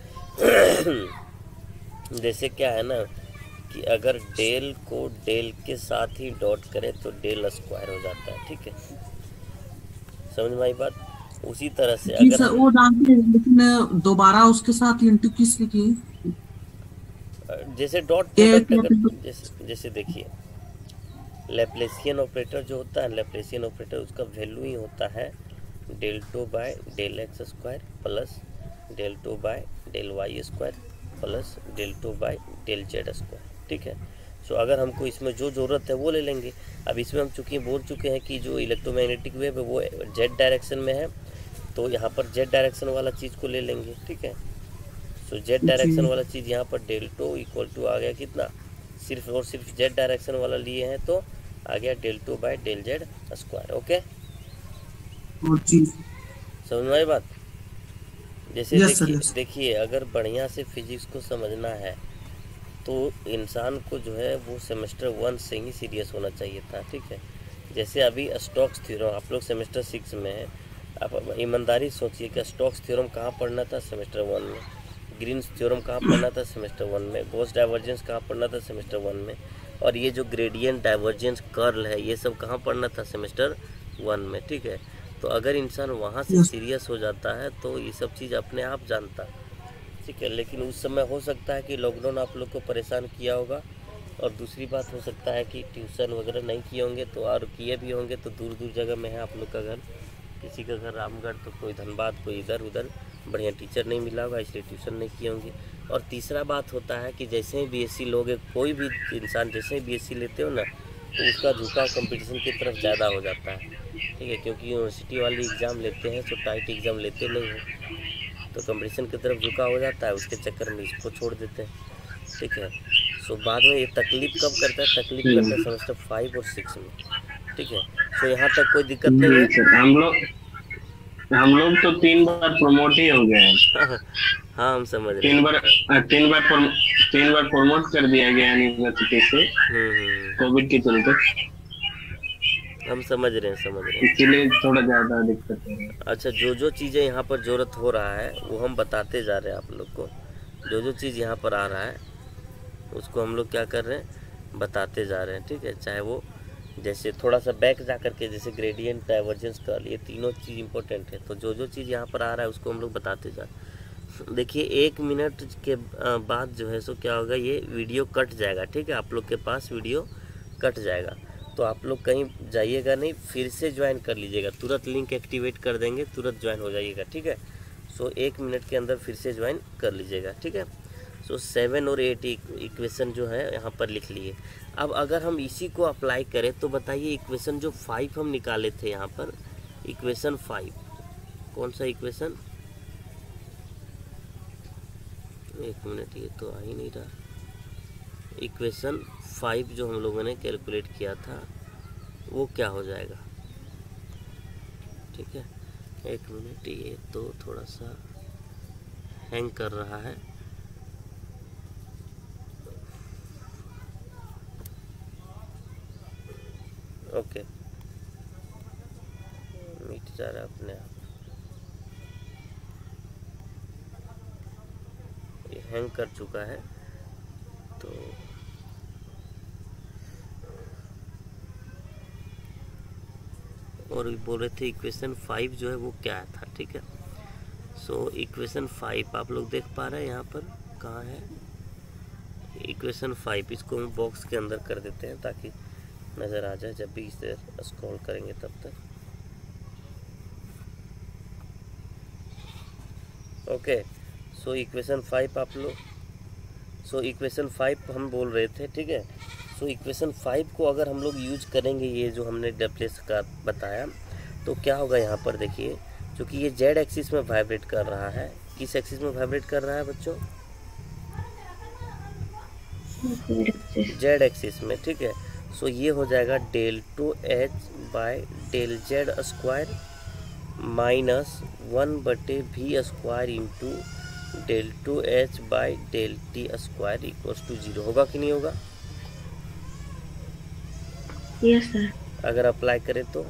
जैसे क्या है ना कि अगर डेल को डेल के साथ ही डॉट करें तो डेल स्क्वायर हो जाता है, ठीक है, समझ में आई बात। उसी तरह से जी अगर सर वो जानते हैं, लेकिन दोबारा उसके साथ इंटू किस लिखी? जैसे डॉट प्रोडक्ट अगर जैसे देखिए लैप्लेसियन ऑपरेटर जो होता है, लैप्लेसियन ऑपरेटर उसका वैल्यू ही होता है del two by del X square plus del two by del Y square plus del two by del Z square, ठीक है। सो अगर हमको इसमें जो ज़रूरत है वो ले लेंगे। अब इसमें हम चूँकि बोल चुके हैं कि जो इलेक्ट्रोमैग्नेटिक वेव है वो जेड डायरेक्शन में है, तो यहाँ पर जेड डायरेक्शन वाला चीज़ को ले लेंगे, ठीक है। सो जेड डायरेक्शन वाला चीज़ यहाँ पर डेल टू इक्वल टू आ गया कितना, सिर्फ और सिर्फ जेड डायरेक्शन वाला लिए हैं तो आ गया del two by del Z square, okay. समझ में आई बात। जैसे देखिए अगर बढ़िया से फिजिक्स को समझना है तो इंसान को जो है वो सेमेस्टर 1 से ही सीरियस होना चाहिए था, ठीक है। जैसे अभी स्टोक्स थ्योरम आप लोग सेमेस्टर 6 में है, आप ईमानदारी सोचिए कि स्टोक्स थ्योरम कहाँ पढ़ना था, सेमेस्टर 1 में। ग्रीन्स थ्योरम कहाँ पढ़ना था, सेमेस्टर 1 में। गॉस डाइवर्जेंस कहाँ पढ़ना था, सेमेस्टर 1 में। और ये जो ग्रेडियंट डाइवर्जेंस कर्ल है ये सब कहाँ पढ़ना था, सेमेस्टर 1 में, ठीक है। तो अगर इंसान वहाँ से सीरियस हो जाता है तो ये सब चीज़ अपने आप जानता, ठीक है। लेकिन उस समय हो सकता है कि लॉकडाउन आप लोग को परेशान किया होगा, और दूसरी बात हो सकता है कि ट्यूशन वगैरह नहीं किए होंगे, तो और किए भी होंगे तो दूर दूर जगह में है आप लोग का घर, किसी का घर रामगढ़ तो कोई धनबाद, कोई इधर उधर, बढ़िया टीचर नहीं मिला होगा इसलिए ट्यूशन नहीं किए होंगे। और तीसरा बात होता है कि जैसे ही बीएससी लोगे, कोई भी इंसान जैसे ही बीएससी लेते हो ना तो उसका झुकाव कंपटीशन की तरफ ज़्यादा हो जाता है, ठीक है। क्योंकि यूनिवर्सिटी वाली एग्ज़ाम लेते हैं तो टाइट एग्ज़ाम लेते नहीं हैं, तो कंपटीशन की तरफ झुकाव हो जाता है, उसके चक्कर में इसको छोड़ देते हैं, ठीक है। सो बाद में ये तकलीफ कब करता है, तकलीफ करता है सेमेस्टर 5 और 6 में, ठीक है। सो यहाँ तक कोई दिक्कत नहीं है। हम लोग तो 3 बार प्रमोट ही हो गए हैं। हाँ हम समझ रहे हैं। 3 बार प्रमोट कर दिया गया यूनिवर्सिटी से कोविड के चलते। हम समझ रहे हैं इसलिए थोड़ा ज़्यादा दिक्कत है। अच्छा, जो जो चीज़ें यहाँ पर ज़रूरत हो रहा है वो हम बताते जा रहे हैं आप लोग को। जो जो चीज़ यहाँ पर आ रहा है उसको हम लोग क्या कर रहे हैं, बताते जा रहे हैं, ठीक है। चाहे वो जैसे थोड़ा सा बैक जा करके जैसे ग्रेडियंट डाइवर्जेंस कर्ल, ये तीनों चीज़ इंपॉर्टेंट है, तो जो जो चीज़ यहाँ पर आ रहा है उसको हम लोग बताते जा रहे हैं। देखिए 1 मिनट के बाद जो है सो क्या होगा, ये वीडियो कट जाएगा, ठीक है। आप लोग के पास वीडियो कट जाएगा तो आप लोग कहीं जाइएगा नहीं, फिर से ज्वाइन कर लीजिएगा, तुरंत लिंक एक्टिवेट कर देंगे, तुरंत ज्वाइन हो जाइएगा, ठीक है। सो 1 मिनट के अंदर फिर से ज्वाइन कर लीजिएगा, ठीक है। सो 7 और 8 इक्वेशन जो है यहाँ पर लिख लिए। अब अगर हम इसी को अप्लाई करें तो बताइए इक्वेशन जो 5 हम निकाले थे यहाँ पर, इक्वेशन 5 कौन सा इक्वेशन, 1 मिनट ये तो आ ही नहीं रहा। इक्वेशन 5 जो हम लोगों ने कैलकुलेट किया था वो क्या हो जाएगा, ठीक है। 1 मिनट ये तो थोड़ा सा हैंग कर रहा है। ओके, मिट जा रहा है अपने आप, ये हैंग कर चुका है। तो और बोल रहे थे इक्वेशन 5 जो है वो क्या था, ठीक है। सो इक्वेशन 5 आप लोग देख पा रहे हैं यहाँ पर कहाँ है इक्वेशन 5, इसको हम बॉक्स के अंदर कर देते हैं ताकि नज़र आ जाए जब भी इसे स्क्रॉल करेंगे तब तक। ओके, सो इक्वेशन 5 आप लोग, सो इक्वेशन 5 हम बोल रहे थे, ठीक है। सो इक्वेशन 5 को अगर हम लोग यूज करेंगे, ये जो हमने डब्ल्यूएस का बताया, तो क्या होगा यहाँ पर देखिए, क्योंकि ये जेड एक्सिस में वाइब्रेट कर रहा है। किस एक्सिस में वाइब्रेट कर रहा है बच्चों, जेड एक्सिस में, ठीक है। सो ये हो जाएगा del 2h by del z square minus 1/v square into del 2h by del t square equals to 0। होगा कि नहीं होगा? Yes sir. अगर अप्लाई करें तो,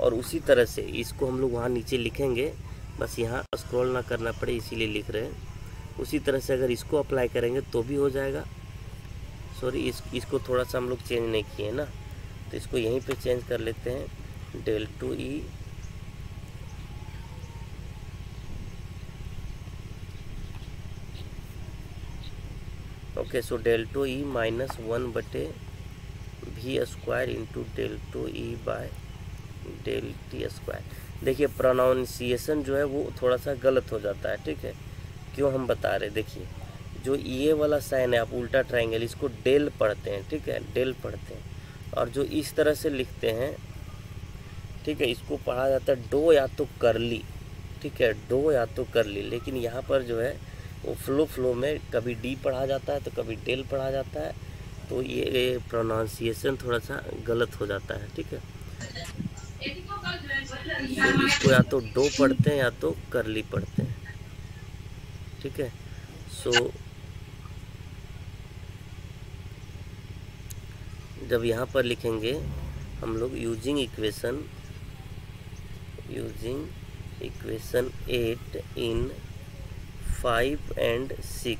और उसी तरह से इसको हम लोग वहाँ नीचे लिखेंगे, बस यहाँ स्क्रॉल ना करना पड़े इसीलिए लिख रहे हैं। उसी तरह से अगर इसको अप्लाई करेंगे तो भी हो जाएगा। सॉरी, इसको थोड़ा सा हम लोग चेंज नहीं किए ना, तो इसको यहीं पे चेंज कर लेते हैं। del 2e okay, so del 2e minus 1/v square into del 2e by del t square. देखिए प्रोनाउंसिएशन जो है वो थोड़ा सा गलत हो जाता है, ठीक है। क्यों हम बता रहे, देखिए जो ये वाला साइन है, आप उल्टा ट्रायंगल, इसको डेल पढ़ते हैं, ठीक है, डेल पढ़ते हैं। और जो इस तरह से लिखते हैं, ठीक है, इसको पढ़ा जाता है डो या तो करली, ठीक है, डो या तो करली। लेकिन यहाँ पर जो है वो फ्लो में कभी डी पढ़ा जाता है तो कभी डेल पढ़ा जाता है, तो ये प्रोनाउंसिएशन थोड़ा सा गलत हो जाता है, ठीक है। तो इसको या तो डो पढ़ते हैं या तो करली पढ़ते हैं, ठीक है। सो जब यहाँ पर लिखेंगे हम लोग using equation 8 in 5 and 6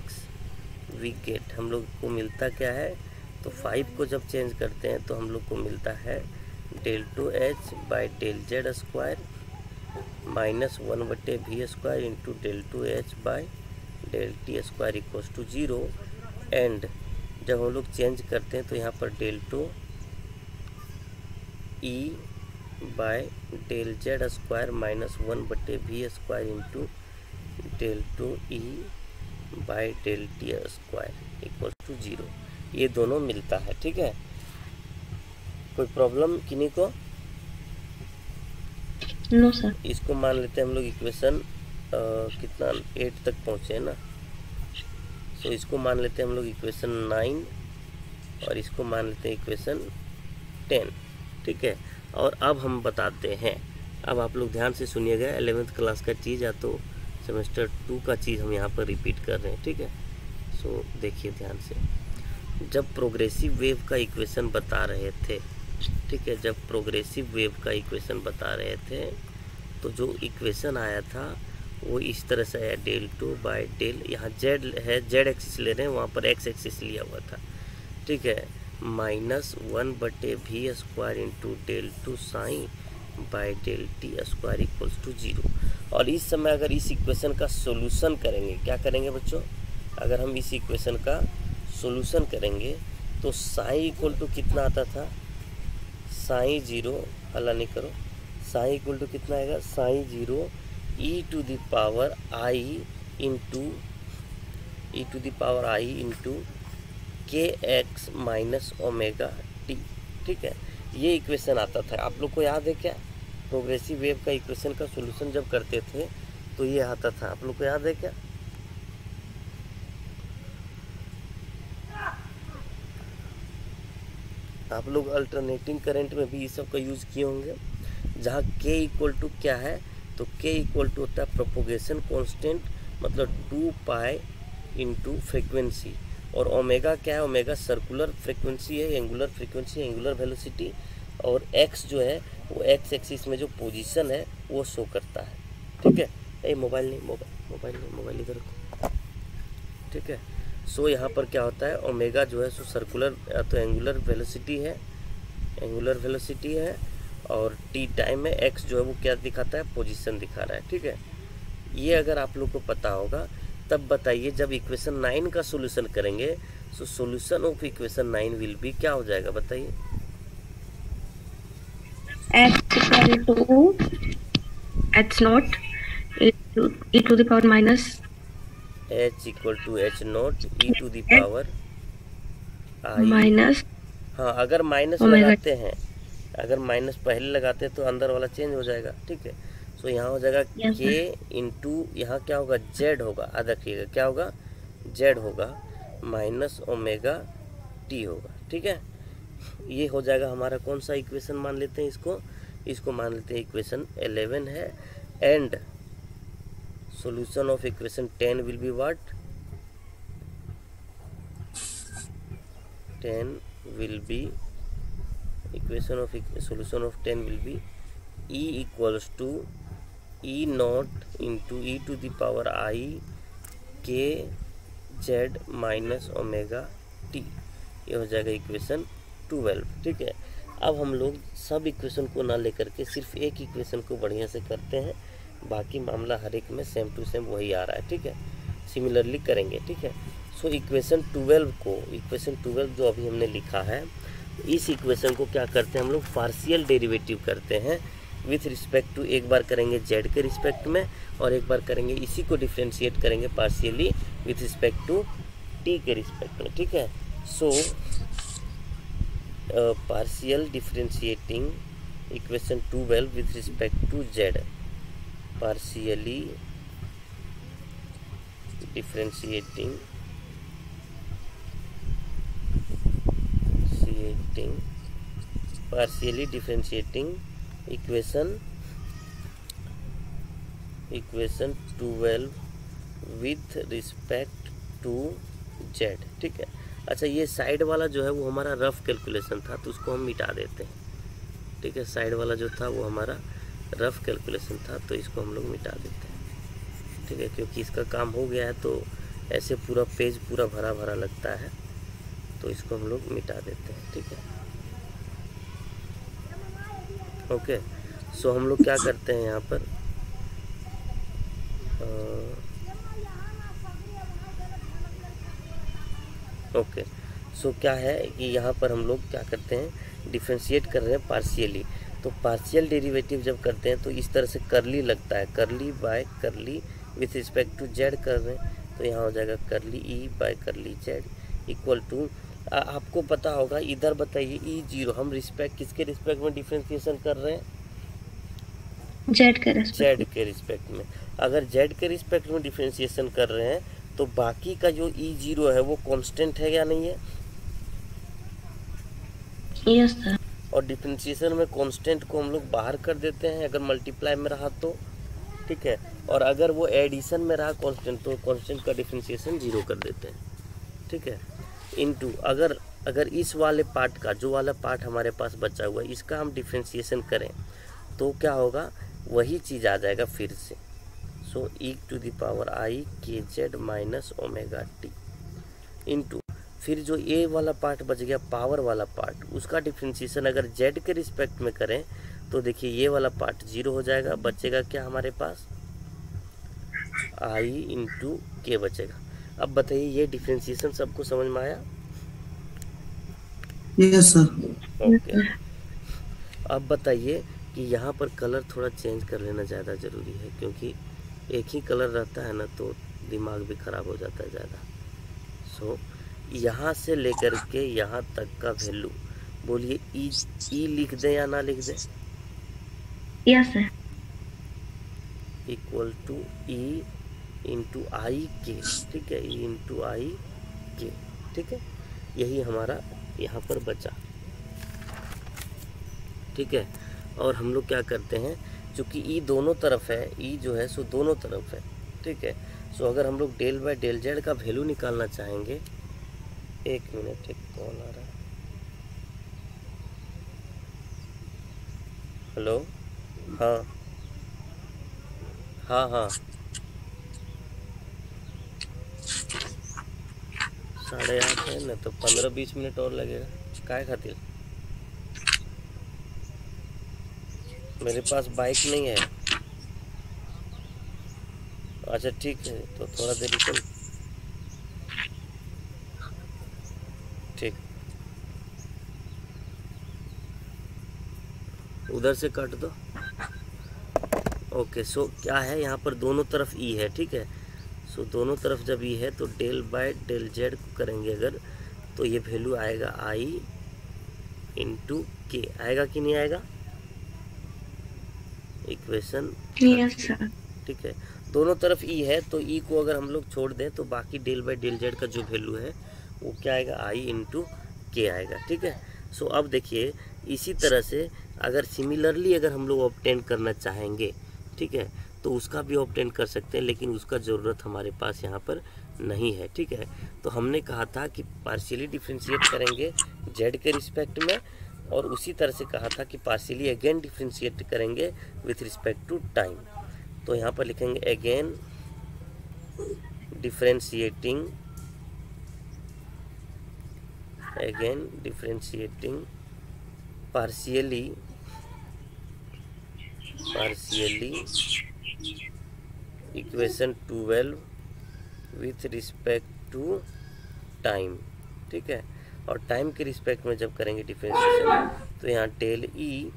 we get, हम लोग को मिलता क्या है, तो 5 को जब चेंज करते हैं तो हम लोग को मिलता है del 2h by del z square minus 1/v square into del 2h by del t square equals to 0। And जब हम लोग चेंज करते हैं तो यहाँ पर del 2e by del z square minus 1/v square into del 2e by del t square equal to 0, ये दोनों मिलता है, ठीक है। कोई प्रॉब्लम किन्हीं को? No sir. इसको मान लेते हैं हम लोग इक्वेशन कितना 8 तक पहुँचे हैं ना, तो इसको मान लेते हैं हम लोग इक्वेशन 9 और इसको मान लेते हैं इक्वेशन 10, ठीक है। और अब हम बताते हैं, अब आप लोग ध्यान से सुनिएगा, 11th क्लास का चीज़ या तो सेमेस्टर 2 का चीज़ हम यहाँ पर रिपीट कर रहे हैं, ठीक है। सो देखिए ध्यान से, जब प्रोग्रेसिव वेव का इक्वेशन बता रहे थे, ठीक है, जब प्रोग्रेसिव वेव का इक्वेशन बता रहे थे तो जो इक्वेशन आया था वो इस तरह से है, del 2 बाय del, यहाँ जेड है, जेड एक्सिस ले रहे हैं, वहाँ पर एक्स एक्सिस लिया हुआ था, ठीक है, minus 1/v square into del 2 psi by del t square equals to 0। और इस समय अगर इस इक्वेशन का सोल्यूशन करेंगे, क्या करेंगे बच्चों, अगर हम इस इक्वेशन का सोल्यूशन करेंगे तो साइन इक्वल टू कितना आता था, साइन 0, हल्ला नहीं करो, साइन इक्वल टू कितना आएगा, psi 0 E to the power I into K X minus omega T. ठीक है, ये इक्वेशन आता था। आप लोग को याद है क्या, प्रोग्रेसिव वेव का इक्वेशन का सॉल्यूशन जब करते थे तो ये आता था। आप लोग को याद है क्या? आप लोग अल्टरनेटिंग करंट में भी इस सब का यूज़ किए होंगे, जहाँ k इक्वल टू क्या है, तो k इक्वल टू होता है प्रोपोगेशन कांस्टेंट, मतलब 2 पाई इंटू फ्रिक्वेंसी, और ओमेगा क्या है, ओमेगा सर्कुलर फ्रिक्वेंसी है, एंगुलर फ्रिक्वेंसी, एंगुलर वेलोसिटी, और x जो है वो x एक्सिस में जो पोजीशन है वो शो करता है। ठीक है, ये मोबाइल इधर रखो। ठीक है, सो यहाँ पर क्या होता है, ओमेगा जो है सो सर्कुलर तो एंगुलर वेलोसिटी है, और टी टाइम में x जो है वो क्या दिखाता है, पोजीशन दिखा रहा है। ठीक है, ये अगर आप लोग को पता होगा तब बताइए जब इक्वेशन 9 का सॉल्यूशन करेंगे तो solution of equation 9 will be क्या हो जाएगा, बताइए। x equal to h not e to the power minus h equal to h not E to the power I minus, हाँ, अगर माइनस लगाते हैं, अगर माइनस पहले लगाते हैं तो अंदर वाला चेंज हो जाएगा। ठीक है, सो यहाँ हो जाएगा Yes, k इंटू यहाँ क्या होगा, z होगा, याद रखिएगा क्या होगा, z होगा माइनस ओमेगा टी होगा। ठीक है, ये हो जाएगा हमारा कौन सा इक्वेशन मान लेते हैं, इसको मान लेते हैं इक्वेशन 11 है, and solution of equation 10 will be what, 10 will be solution of 10 will be E equals to E naught into e to the power I k z minus omega T. ये हो जाएगा इक्वेशन 12। ठीक है, अब हम लोग सब इक्वेशन को ना लेकर के सिर्फ एक इक्वेशन को बढ़िया से करते हैं, बाकी मामला हर एक में सेम टू सेम वही आ रहा है। ठीक है, सिमिलरली करेंगे। ठीक है, सो इक्वेशन 12 जो अभी हमने लिखा है, इस इक्वेशन को क्या करते हैं हम लोग, पार्शियल डेरिवेटिव करते हैं विथ रिस्पेक्ट टू, एक बार करेंगे z के रिस्पेक्ट में और एक बार करेंगे इसी को डिफ्रेंशिएट करेंगे partially with respect to t के रिस्पेक्ट में। ठीक है, so partial differentiating equation 12 with respect to z, partially differentiating equation 12 with respect to z। ठीक है, अच्छा ये साइड वाला जो है वो हमारा रफ कैलकुलेशन था तो उसको हम मिटा देते हैं। ठीक है, साइड वाला जो था वो हमारा रफ कैलकुलेशन था तो इसको हम लोग मिटा देते हैं। ठीक है, क्योंकि इसका काम हो गया है तो ऐसे पूरा पेज पूरा भरा भरा लगता है, तो इसको हम लोग मिटा देते हैं। ठीक है, ओके, सो हम लोग क्या करते हैं यहाँ पर, ओके, सो क्या है कि यहाँ पर हम लोग क्या करते हैं, डिफ्रेंशिएट कर रहे हैं पार्शियली, तो पार्शियल डेरिवेटिव जब करते हैं तो इस तरह से करली लगता है, करली बाय करली विथ रिस्पेक्ट टू जेड कर रहे हैं, तो यहाँ हो जाएगा curly E by curly Z equal to, आपको पता होगा इधर बताइए E0 हम रिस्पेक्ट किसके रिस्पेक्ट में डिफ्रेंशिएशन कर रहे हैं, जेड के रिस्पेक्ट में। अगर जेड के रिस्पेक्ट में डिफ्रेंशिएशन कर रहे हैं तो बाकी का जो E0 है वो कांस्टेंट है या नहीं है, यस सर, और डिफ्रेंशिएशन में कांस्टेंट को हम लोग बाहर कर देते हैं अगर मल्टीप्लाई में रहा तो। ठीक है, और अगर वो एडिशन में रहा कांस्टेंट तो कांस्टेंट का डिफ्रेंशिएशन 0 कर देते हैं। ठीक है, इनटू अगर इस वाले पार्ट का जो वाला पार्ट हमारे पास बचा हुआ है इसका हम डिफ्रेंशिएशन करें तो क्या होगा, वही चीज़ आ जाएगा फिर से। सो e टू द पावर आई के Z minus omega T into फिर जो ए वाला पार्ट बच गया पावर वाला पार्ट, उसका डिफ्रेंशिएशन अगर जेड के रिस्पेक्ट में करें तो देखिए ये वाला पार्ट 0 हो जाएगा, बचेगा क्या हमारे पास आई इंटू के बचेगा। अब बताइए ये डिफ्रेंशिएशन सबको समझ में आया? Yes sir. ओके, अब बताइए कि यहाँ पर कलर थोड़ा चेंज कर लेना ज़्यादा ज़रूरी है, क्योंकि एक ही कलर रहता है ना तो दिमाग भी ख़राब हो जाता है ज़्यादा। सो यहाँ से लेकर के यहाँ तक का वैल्यू बोलिए ई लिख दें या ना लिख दें? Yes sir. Equal to E into i k, ठीक है, ई इंटू आई के, ठीक है, यही हमारा यहाँ पर बचा, ठीक है। और हम लोग क्या करते हैं, चूँकि ई दोनों तरफ है, ई जो है सो दोनों तरफ है, ठीक है। सो अगर हम लोग डेल बाय डेल जेड का वैल्यू निकालना चाहेंगे, एक मिनट, एक कॉल आ रहा है। हेलो, हाँ हाँ हाँ, 8:30 है ना, तो 15-20 मिनट और लगेगा। काय खातिर? मेरे पास बाइक नहीं है। अच्छा ठीक है, तो थोड़ा देर रुको। ठीक, उधर से काट दो। ओके, सो क्या है यहाँ पर दोनों तरफ ई है, ठीक है। सो दोनों तरफ जब ई है तो डेल बाय डेल जेड को करेंगे अगर, तो ये वैल्यू आएगा आई इंटू के, आएगा कि नहीं आएगा? Equation, yes sir. ठीक है। दोनों तरफ ई है तो ई को अगर हम लोग छोड़ दें तो बाकी डेल बाय डेल जेड का जो वैल्यू है वो क्या आएगा, आई इंटू के आएगा, ठीक है। सो अब देखिए इसी तरह से अगर सिमिलरली अगर हम लोग ऑब्टेन करना चाहेंगे, ठीक है, तो उसका भी ऑब्टेन कर सकते हैं, लेकिन उसका ज़रूरत हमारे पास यहाँ पर नहीं है, ठीक है। तो हमने कहा था कि पार्शियली डिफ्रेंशिएट करेंगे जेड के रिस्पेक्ट में, और उसी तरह से कहा था कि पार्शियली अगेन डिफ्रेंशिएट करेंगे विथ रिस्पेक्ट टू टाइम। तो यहाँ पर लिखेंगे again differentiating partially equation 12 with respect to time, ठीक है। और टाइम के रिस्पेक्ट में जब करेंगे डिफरेंशिएशन तो यहाँ del E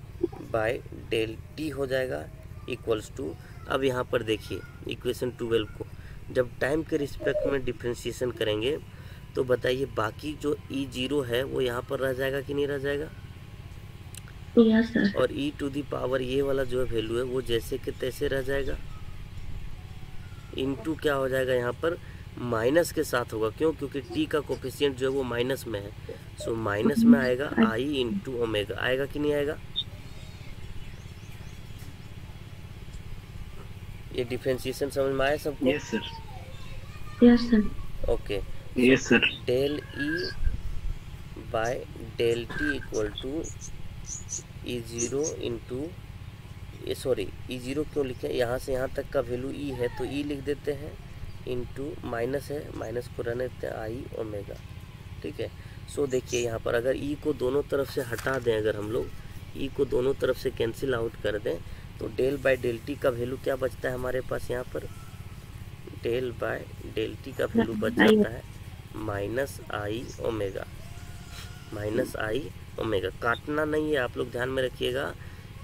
by del T हो जाएगा इक्वल्स टू, अब यहाँ पर देखिए इक्वेशन 12 को जब टाइम के रिस्पेक्ट में डिफरेंशिएशन करेंगे तो बताइए बाकी जो ई जीरो है वो यहाँ पर रह जाएगा कि नहीं रह जाएगा? Yes sir. और ई टू दी पावर ये वाला जो वैल्यू है वो जैसे कि तैसे रह जाएगा, इनटू क्या हो जाएगा यहाँ पर माइनस के साथ होगा, क्यों? क्योंकि टी का कोफिशिएंट जो है वो माइनस में है। सो माइनस में आएगा आई इंटू ओमेगा, आएगा कि नहीं आएगा? ये डिफरेंशिएशन समझ में आया सबको? Yes sir. Yes sir. Okay, yes sir. Del E by del T equal to E zero into, ये सॉरी ई जीरो क्यों लिखे, यहाँ से यहाँ तक का वैल्यू ई है तो ई लिख देते हैं, इंटू माइनस है, माइनस को रहने देते हैं आई ओमेगा, ठीक है। सो देखिए यहाँ पर अगर ई को दोनों तरफ से हटा दें, अगर हम लोग ई को दोनों तरफ से कैंसिल आउट कर दें तो डेल बाय डेल टी का वैल्यू क्या बचता है हमारे पास? यहाँ पर डेल बाय डेल टी का वैल्यू बच जाता है माइनस आई ओमेगा, माइनस आई ओमेगा। काटना नहीं है, आप लोग ध्यान में रखिएगा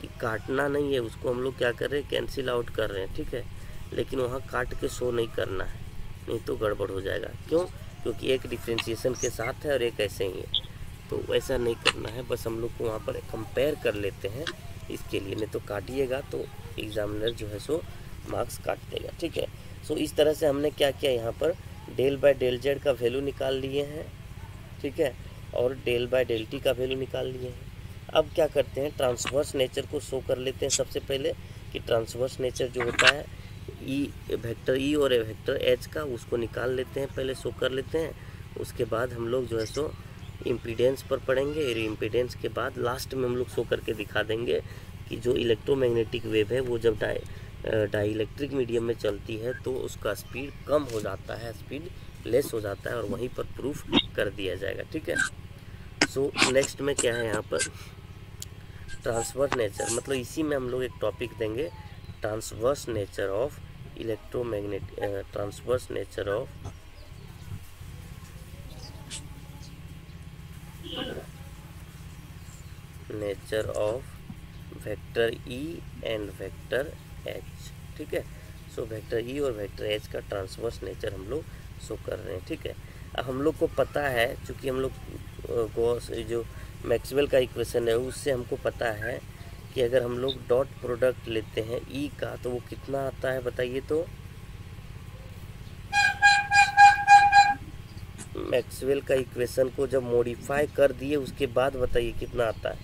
कि काटना नहीं है, उसको हम लोग क्या कर रहे हैं, कैंसिल आउट कर रहे हैं, ठीक है। लेकिन वहाँ काट के शो नहीं करना है, नहीं तो गड़बड़ हो जाएगा। क्यों? क्योंकि एक डिफ्रेंशिएशन के साथ है और एक ऐसे ही है, तो ऐसा नहीं करना है। बस हम लोग को वहाँ पर कंपेयर कर लेते हैं इसके लिए, नहीं तो काटिएगा तो एग्जामिनर जो है सो मार्क्स काट देगा, ठीक है। सो इस तरह से हमने क्या किया, यहाँ पर डेल बाय डेल जेड का वैल्यू निकाल लिए हैं, ठीक है, और डेल बाय डेल टी का वैल्यू निकाल लिए हैं। अब क्या करते हैं, ट्रांसवर्स नेचर को शो कर लेते हैं सबसे पहले, कि ट्रांसवर्स नेचर जो होता है ई वेक्टर ई और वेक्टर एच का, उसको निकाल लेते हैं, पहले शो कर लेते हैं। उसके बाद हम लोग जो है सो इम्पीडेंस पर पढ़ेंगे, इम्पीडेंस के बाद लास्ट में हम लोग शो करके दिखा देंगे कि जो इलेक्ट्रोमैग्नेटिक वेव है वो जब डाई इलेक्ट्रिक मीडियम में चलती है तो उसका स्पीड कम हो जाता है, स्पीड लेस हो जाता है, और वहीं पर प्रूफ कर दिया जाएगा, ठीक है। सो नेक्स्ट में क्या है यहाँ पर ट्रांसवर्स नेचर, मतलब इसी में हम लोग एक टॉपिक देंगे, transverse nature of electromagnetic, transverse nature of vector E and vector H, ठीक है। सो वेक्टर ई और वेक्टर एच का ट्रांसवर्स नेचर हम लोग शो कर रहे हैं, ठीक है। अब हम लोग को पता है, चूँकि हम लोग गॉस जो मैक्सवेल का इक्वेशन है उससे हमको पता है कि अगर हम लोग डॉट प्रोडक्ट लेते हैं ई का तो वो कितना आता है बताइए। तो मैक्सवेल का इक्वेशन को जब मॉडिफाई कर दिए उसके बाद बताइए कितना आता है।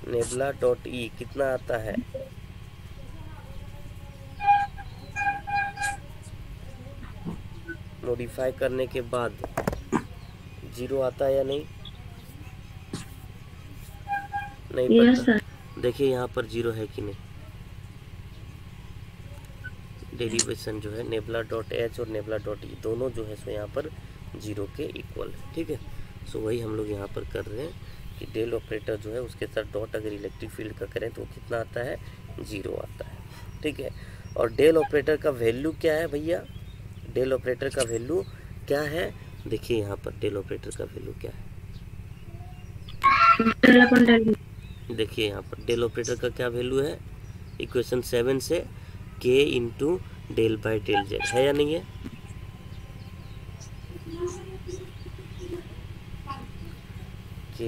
नेबुला डॉट ई कितना आता है? मॉडिफाई करने के बाद 0 आता है या नहीं? नहीं यस पता। सर। देखिए यहाँ पर 0 है कि नहीं। डेरिवेशन जो है नेबुला डॉट एच और नेबुला डॉट ई दोनों जो है सो यहाँ पर 0 के इक्वल है, ठीक है। सो वही हम लोग यहाँ पर कर रहे हैं कि डेल ऑपरेटर जो है उसके साथ डॉट अगर इलेक्ट्रिक फील्ड का करें तो कितना आता है? 0 आता है, ठीक है। और डेल ऑपरेटर का वैल्यू क्या है भैया? डेल ऑपरेटर का वैल्यू क्या है? देखिए यहाँ पर डेल ऑपरेटर का वैल्यू क्या है, देखिए यहाँ पर डेल ऑपरेटर का क्या वैल्यू है इक्वेशन 7 से, k into del by del Z, है या नहीं है? k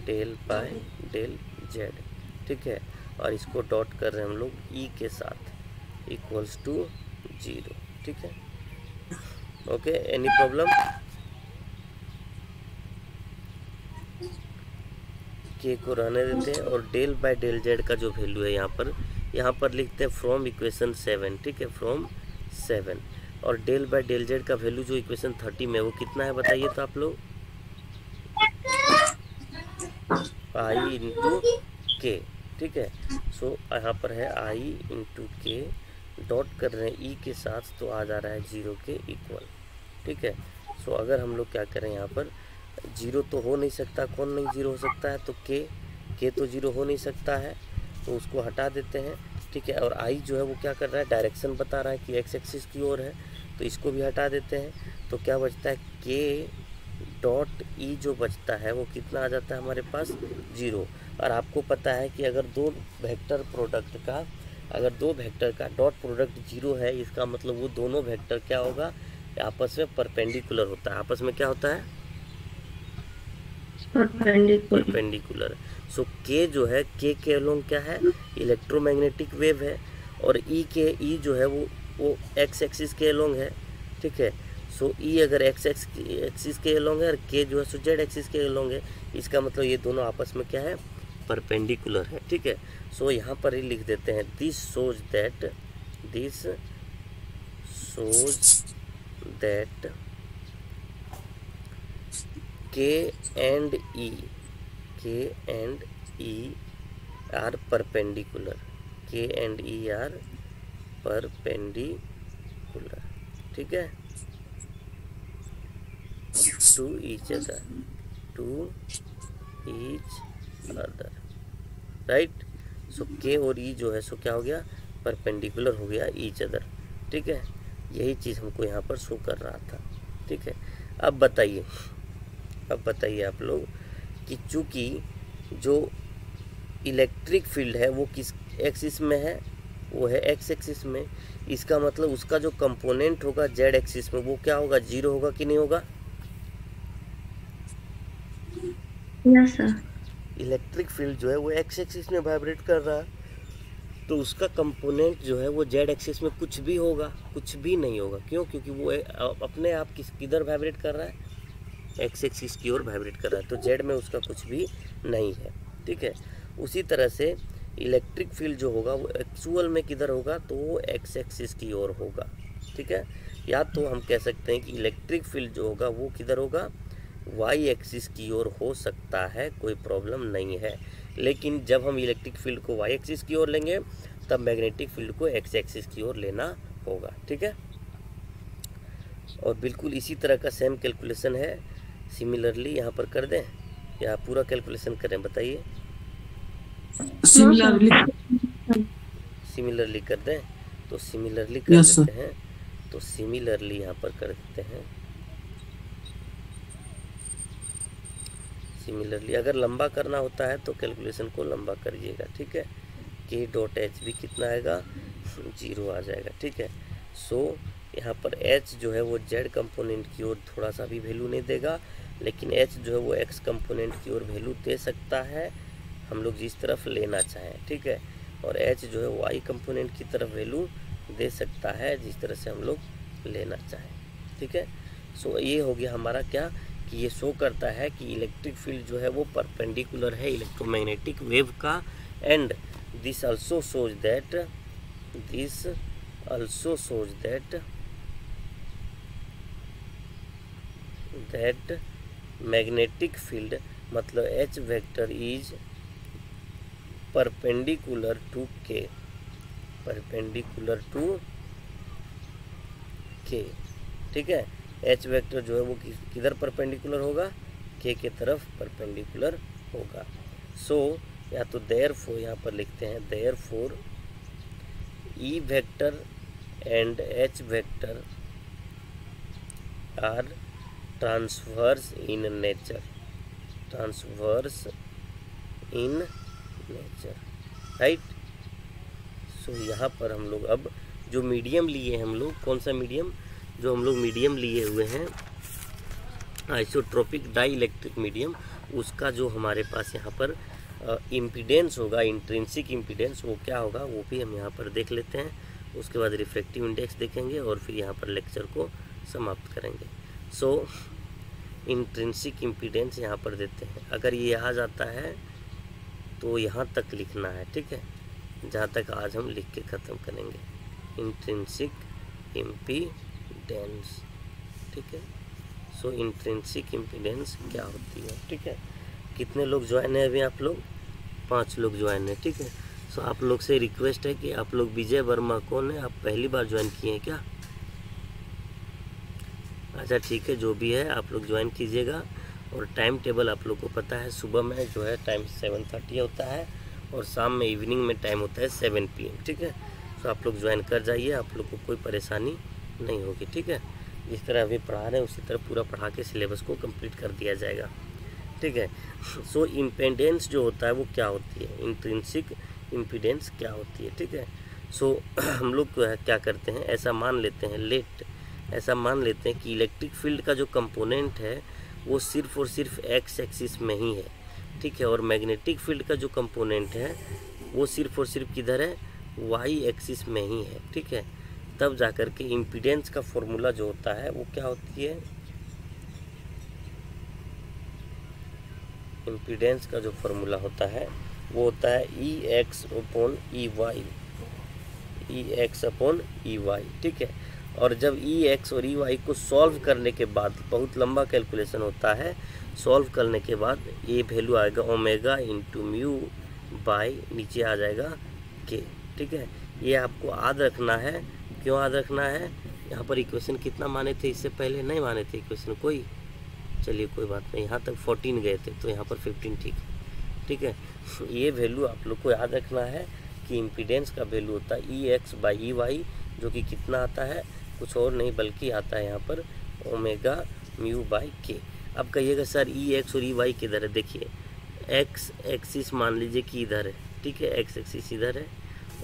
del by del Z, ठीक है। और इसको डॉट कर रहे हैं हम लोग e के साथ इक्वल्स टू 0, ठीक है। Okay, any problem? के को रहने देते हैं और डेल बाय डेल जेड का जो वैल्यू है यहाँ पर लिखते हैं फ्रॉम इक्वेशन 7, ठीक है, फ्रॉम 7। और डेल बाय डेल जेड का वैल्यू जो इक्वेशन 30 में वो कितना है बताइए तो आप लोग? आई इंटू के, ठीक है। सो यहाँ पर है आई इंटू के, डॉट कर रहे हैं ई के साथ तो आ जा रहा है 0 के इक्वल, ठीक है। सो अगर हम लोग क्या करें यहाँ पर 0 तो हो नहीं सकता, कौन नहीं 0 हो सकता है? तो के तो 0 हो नहीं सकता है, तो उसको हटा देते हैं, ठीक है। और आई जो है वो क्या कर रहा है? डायरेक्शन बता रहा है कि एक्स एक्सिस की ओर है, तो इसको भी हटा देते हैं। तो क्या बचता है? के डॉट ई जो बचता है वो कितना आ जाता है हमारे पास? 0। और आपको पता है कि अगर दो वेक्टर का डॉट प्रोडक्ट 0 है, इसका मतलब वो दोनों वेक्टर क्या होगा? आपस में परपेंडिकुलर होता है। आपस में क्या होता है? परपेंडिकुलर। सो के जो है के अलोंग क्या है? इलेक्ट्रोमैग्नेटिक वेव है। और ई जो है वो एक्स एक्सिस के अलोंग है, ठीक है। सो ई अगर एक्स एक्सिस के अलोंग है और के जो है सो जेड एक्सिस के अलोंग है, इसका मतलब ये दोनों आपस में क्या है? परपेंडिकुलर है, ठीक है। सो यहाँ पर ही लिख देते हैं this shows that K and E are perpendicular. K and E are perpendicular, ठीक है, to each other, right. So K और E जो है सो क्या हो गया? परपेंडिकुलर हो गया ईच अदर, ठीक है। यही चीज़ हमको यहाँ पर शो कर रहा था, ठीक है। अब बताइए आप लोग कि चूँकि जो इलेक्ट्रिक फील्ड है वो किस एक्सिस में है? वो है एक्स एक्सिस में। इसका मतलब उसका जो कंपोनेंट होगा जेड एक्सिस में वो क्या होगा? 0 होगा कि नहीं होगा? Yes sir. इलेक्ट्रिक फील्ड जो है वो एक्स एक्सिस में वाइब्रेट कर रहा है, तो उसका कंपोनेंट जो है वो जेड एक्सिस में कुछ भी होगा? कुछ भी नहीं होगा। क्यों? क्योंकि वो अपने आप किधर वाइब्रेट कर रहा है? एक्स एक्सिस की ओर वाइब्रेट कर रहा है, तो जेड में उसका कुछ भी नहीं है, ठीक है। उसी तरह से इलेक्ट्रिक फील्ड जो होगा वो एक्चुअल में किधर होगा? तो वो एक्स एक्सिस की ओर होगा, ठीक है। या तो हम कह सकते हैं कि इलेक्ट्रिक फील्ड जो होगा वो किधर होगा? वाई एक्सिस की ओर हो सकता है, कोई प्रॉब्लम नहीं है। लेकिन जब हम इलेक्ट्रिक फील्ड को वाई एक्सिस की ओर लेंगे तब मैग्नेटिक फील्ड को एक्स एक्सिस की ओर लेना होगा, ठीक है। और बिल्कुल इसी तरह का सेम कैलकुलेशन है, सिमिलरली यहाँ पर कर दें या पूरा कैलकुलेशन करें? बताइए। सिमिलरली कर दें, तो सिमिलरली कर देते हैं। तो सिमिलरली यहाँ पर कर देते हैं सिमिलरली अगर लंबा करना होता है तो कैलकुलेशन को लंबा करिएगा, ठीक है। के डॉट एच भी कितना आएगा, 0 आ जाएगा, ठीक है। सो यहाँ पर एच जो है वो जेड कंपोनेंट की ओर थोड़ा सा भी वैल्यू नहीं देगा, लेकिन एच जो है वो एक्स कंपोनेंट की ओर वैल्यू दे सकता है, हम लोग जिस तरफ लेना चाहें, ठीक है। और एच जो है वाई कंपोनेंट की तरफ वैल्यू दे सकता है जिस तरह से हम लोग लेना चाहें, ठीक है। सो ये हो गया हमारा क्या कि ये शो करता है कि इलेक्ट्रिक फील्ड जो है वो परपेंडिकुलर है इलेक्ट्रोमैग्नेटिक वेव का, and this also shows that magnetic field मतलब H vector is perpendicular to k, ठीक है। एच वेक्टर जो है वो किधर परपेंडिकुलर होगा, के तरफ परपेंडिकुलर होगा। सो या तो देयरफॉर यहाँ पर लिखते हैं therefore E vector and H vector are transverse in nature, right. So यहाँ पर हम लोग अब जो मीडियम लिए हम लोग, कौन सा मीडियम, जो हम लोग मीडियम लिए हुए हैं आइसोट्रोपिक डाई इलेक्ट्रिक मीडियम, उसका जो हमारे पास यहाँ पर इम्पीडेंस होगा, इंट्रिंसिक इम्पीडेंस, वो क्या होगा वो भी हम यहाँ पर देख लेते हैं। उसके बाद रिफ्रैक्टिव इंडेक्स देखेंगे और फिर यहाँ पर लेक्चर को समाप्त करेंगे। सो इंट्रिंसिक इम्पीडेंस यहाँ पर देते हैं, अगर ये आ जाता है तो यहाँ तक लिखना है, ठीक है, जहाँ तक आज हम लिख के ख़त्म करेंगे इंट्रिंसिक इम्पीडेंस, ठीक है। सो इंट्रिंसिक इम्पीडेंस क्या होती है, ठीक है। कितने लोग ज्वाइन है अभी आप लोग, 5 लोग ज्वाइन है, ठीक है। सो आप लोग से रिक्वेस्ट है कि आप लोग, विजय वर्मा कौन है, आप पहली बार ज्वाइन किए हैं क्या? अच्छा ठीक है, जो भी है आप लोग ज्वाइन कीजिएगा। और टाइम टेबल आप लोग को पता है, सुबह में जो है टाइम 7:30 होता है और शाम में इवनिंग में टाइम होता है 7 PM, ठीक है। तो आप लोग ज्वाइन कर जाइए, आप लोग को कोई परेशानी नहीं होगी, ठीक है। जिस तरह अभी पढ़ा रहे हैं उसी तरह पूरा पढ़ा के सिलेबस को कंप्लीट कर दिया जाएगा, ठीक है। सो इम्पीडेंस जो होता है वो क्या होती है, इंट्रिंसिक इम्पीडेंस क्या होती है, ठीक है। सो हम लोग क्या करते हैं, ऐसा मान लेते हैं कि इलेक्ट्रिक फील्ड का जो कंपोनेंट है वो सिर्फ और सिर्फ एक्स एक्सिस में ही है, ठीक है। और मैग्नेटिक फील्ड का जो कंपोनेंट है वो सिर्फ और सिर्फ किधर है, वाई एक्सिस में ही है, ठीक है। तब जाकर के इम्पीडेंस का फॉर्मूला जो होता है वो क्या होती है, इम्पीडेंस का जो फॉर्मूला होता है वो होता है EX/EY, ठीक है। और जब EX और EY को सॉल्व करने के बाद, बहुत लंबा कैलकुलेशन होता है, सॉल्व करने के बाद ये वैल्यू आएगा ओमेगा इंटू म्यू बाई नीचे आ जाएगा के, ठीक है। ये आपको याद रखना है। क्यों याद रखना है, यहाँ पर इक्वेशन कितना माने थे, इससे पहले नहीं माने थे इक्वेशन कोई, चलिए कोई बात नहीं, यहाँ तक 14 गए थे तो यहाँ पर 15 ठीक है। ये वैल्यू आप लोग को याद रखना है कि इम्पीडेंस का वैल्यू होता है EX/EY, जो कि कितना आता है, कुछ और नहीं बल्कि आता है यहाँ पर ओमेगा म्यू बाई के। अब कहिएगा सर EX और EY किधर है, देखिए एक्स एक्सिस मान लीजिए कि इधर है, ठीक है, एक्स एक्सिस इधर है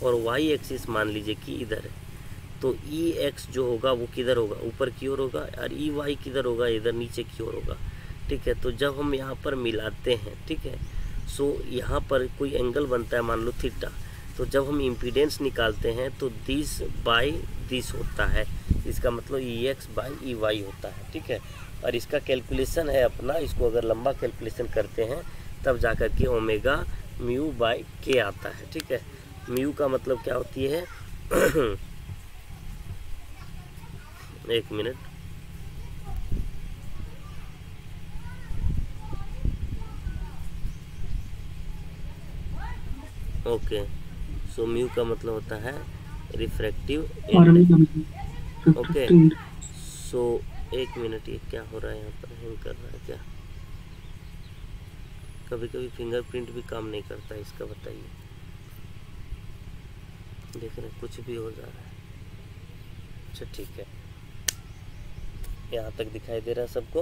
और वाई एक्सिस मान लीजिए कि इधर है। तो EX जो होगा वो किधर होगा, ऊपर की ओर होगा, और EY किधर होगा, इधर नीचे की ओर होगा, ठीक है। तो जब हम यहाँ पर मिलाते हैं, ठीक है, सो यहाँ पर कोई एंगल बनता है, मान लो थीटा, तो जब हम इम्पीडेंस निकालते हैं तो दिस बाई दिस होता है, इसका मतलब EX/EY होता है, ठीक है। और इसका कैलकुलेशन है अपना, इसको अगर लंबा कैलकुलेशन करते हैं तब जाकर के ओमेगा म्यू बाई के आता है, ठीक है। म्यू का मतलब क्या होती है एक मिनट, ओके। सो म्यू का मतलब होता है रिफ्रैक्टिव इंडेक्स, ओके। सो एक मिनट, ये क्या हो रहा है यहाँ पर, हैंग कर रहा है क्या, कभी कभी फिंगरप्रिंट भी काम नहीं करता है इसका, बताइए, देख रहे कुछ भी हो जा रहा है। अच्छा ठीक है, यहाँ तक दिखाई दे रहा है सबको,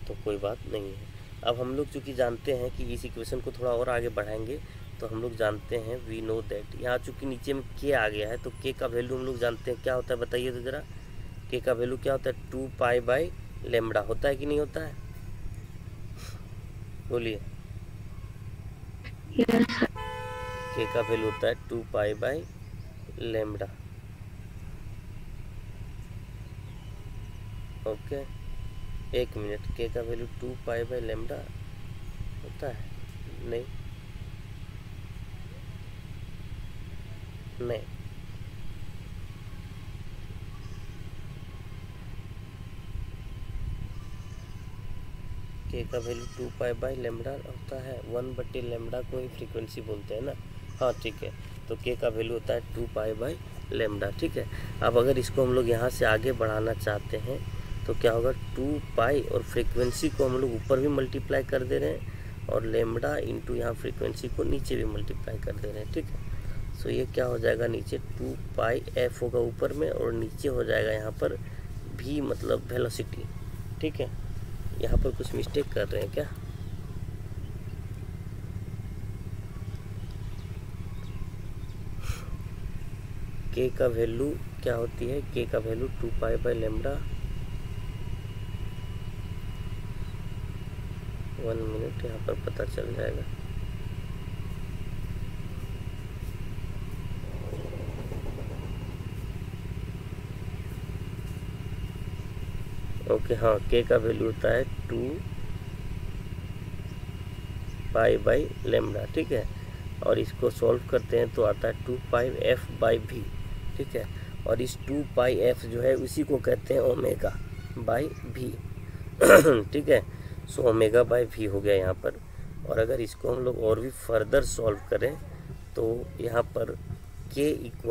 तो कोई बात नहीं है। अब हम लोग चूँकि जानते हैं कि इस इक्वेशन को थोड़ा और आगे बढ़ाएंगे तो हम लोग जानते हैं वी नो दैट, यहाँ चूँकि नीचे में के आ गया है तो के का वैल्यू हम लोग जानते हैं क्या होता है, बताइए तो ज़रा। के का वैल्यू क्या होता है, 2π/λ होता है कि नहीं होता है, बोलिए। के का वैल्यू होता है 2π/λ। ओके, एक मिनट, के का वैल्यू 2π/λ होता है, नहीं नहीं, के का वैल्यू 2π/λ होता है, 1/λ को ही फ्रीक्वेंसी बोलते हैं ना। हाँ ठीक है, तो के का वैल्यू होता है 2π/λ, ठीक है। अब अगर इसको हम लोग यहाँ से आगे बढ़ाना चाहते हैं तो क्या होगा, 2π और फ्रीक्वेंसी को हम लोग ऊपर भी मल्टीप्लाई कर दे रहे हैं और लेमडा इंटू यहाँ फ्रीक्वेंसी को नीचे भी मल्टीप्लाई कर दे रहे हैं, ठीक है। सो ये क्या हो जाएगा, नीचे 2πf होगा ऊपर में और नीचे हो जाएगा यहाँ पर v मतलब वेलोसिटी, ठीक है। यहाँ पर कुछ मिस्टेक कर रहे हैं क्या, के का वैल्यू क्या होती है, के का वैल्यू 2π/λ। 1 मिनट, यहाँ पर पता चल जाएगा। ओके हाँ, के का वैल्यू होता है 2π/λ, ठीक है। और इसको सॉल्व करते हैं तो आता है 2πf/v, ठीक है। और इस 2πf जो है उसी को कहते हैं ω/v, ठीक है। सो ω/v हो गया यहाँ पर। और अगर इसको हम लोग और भी फर्दर सॉल्व करें तो यहाँ पर k =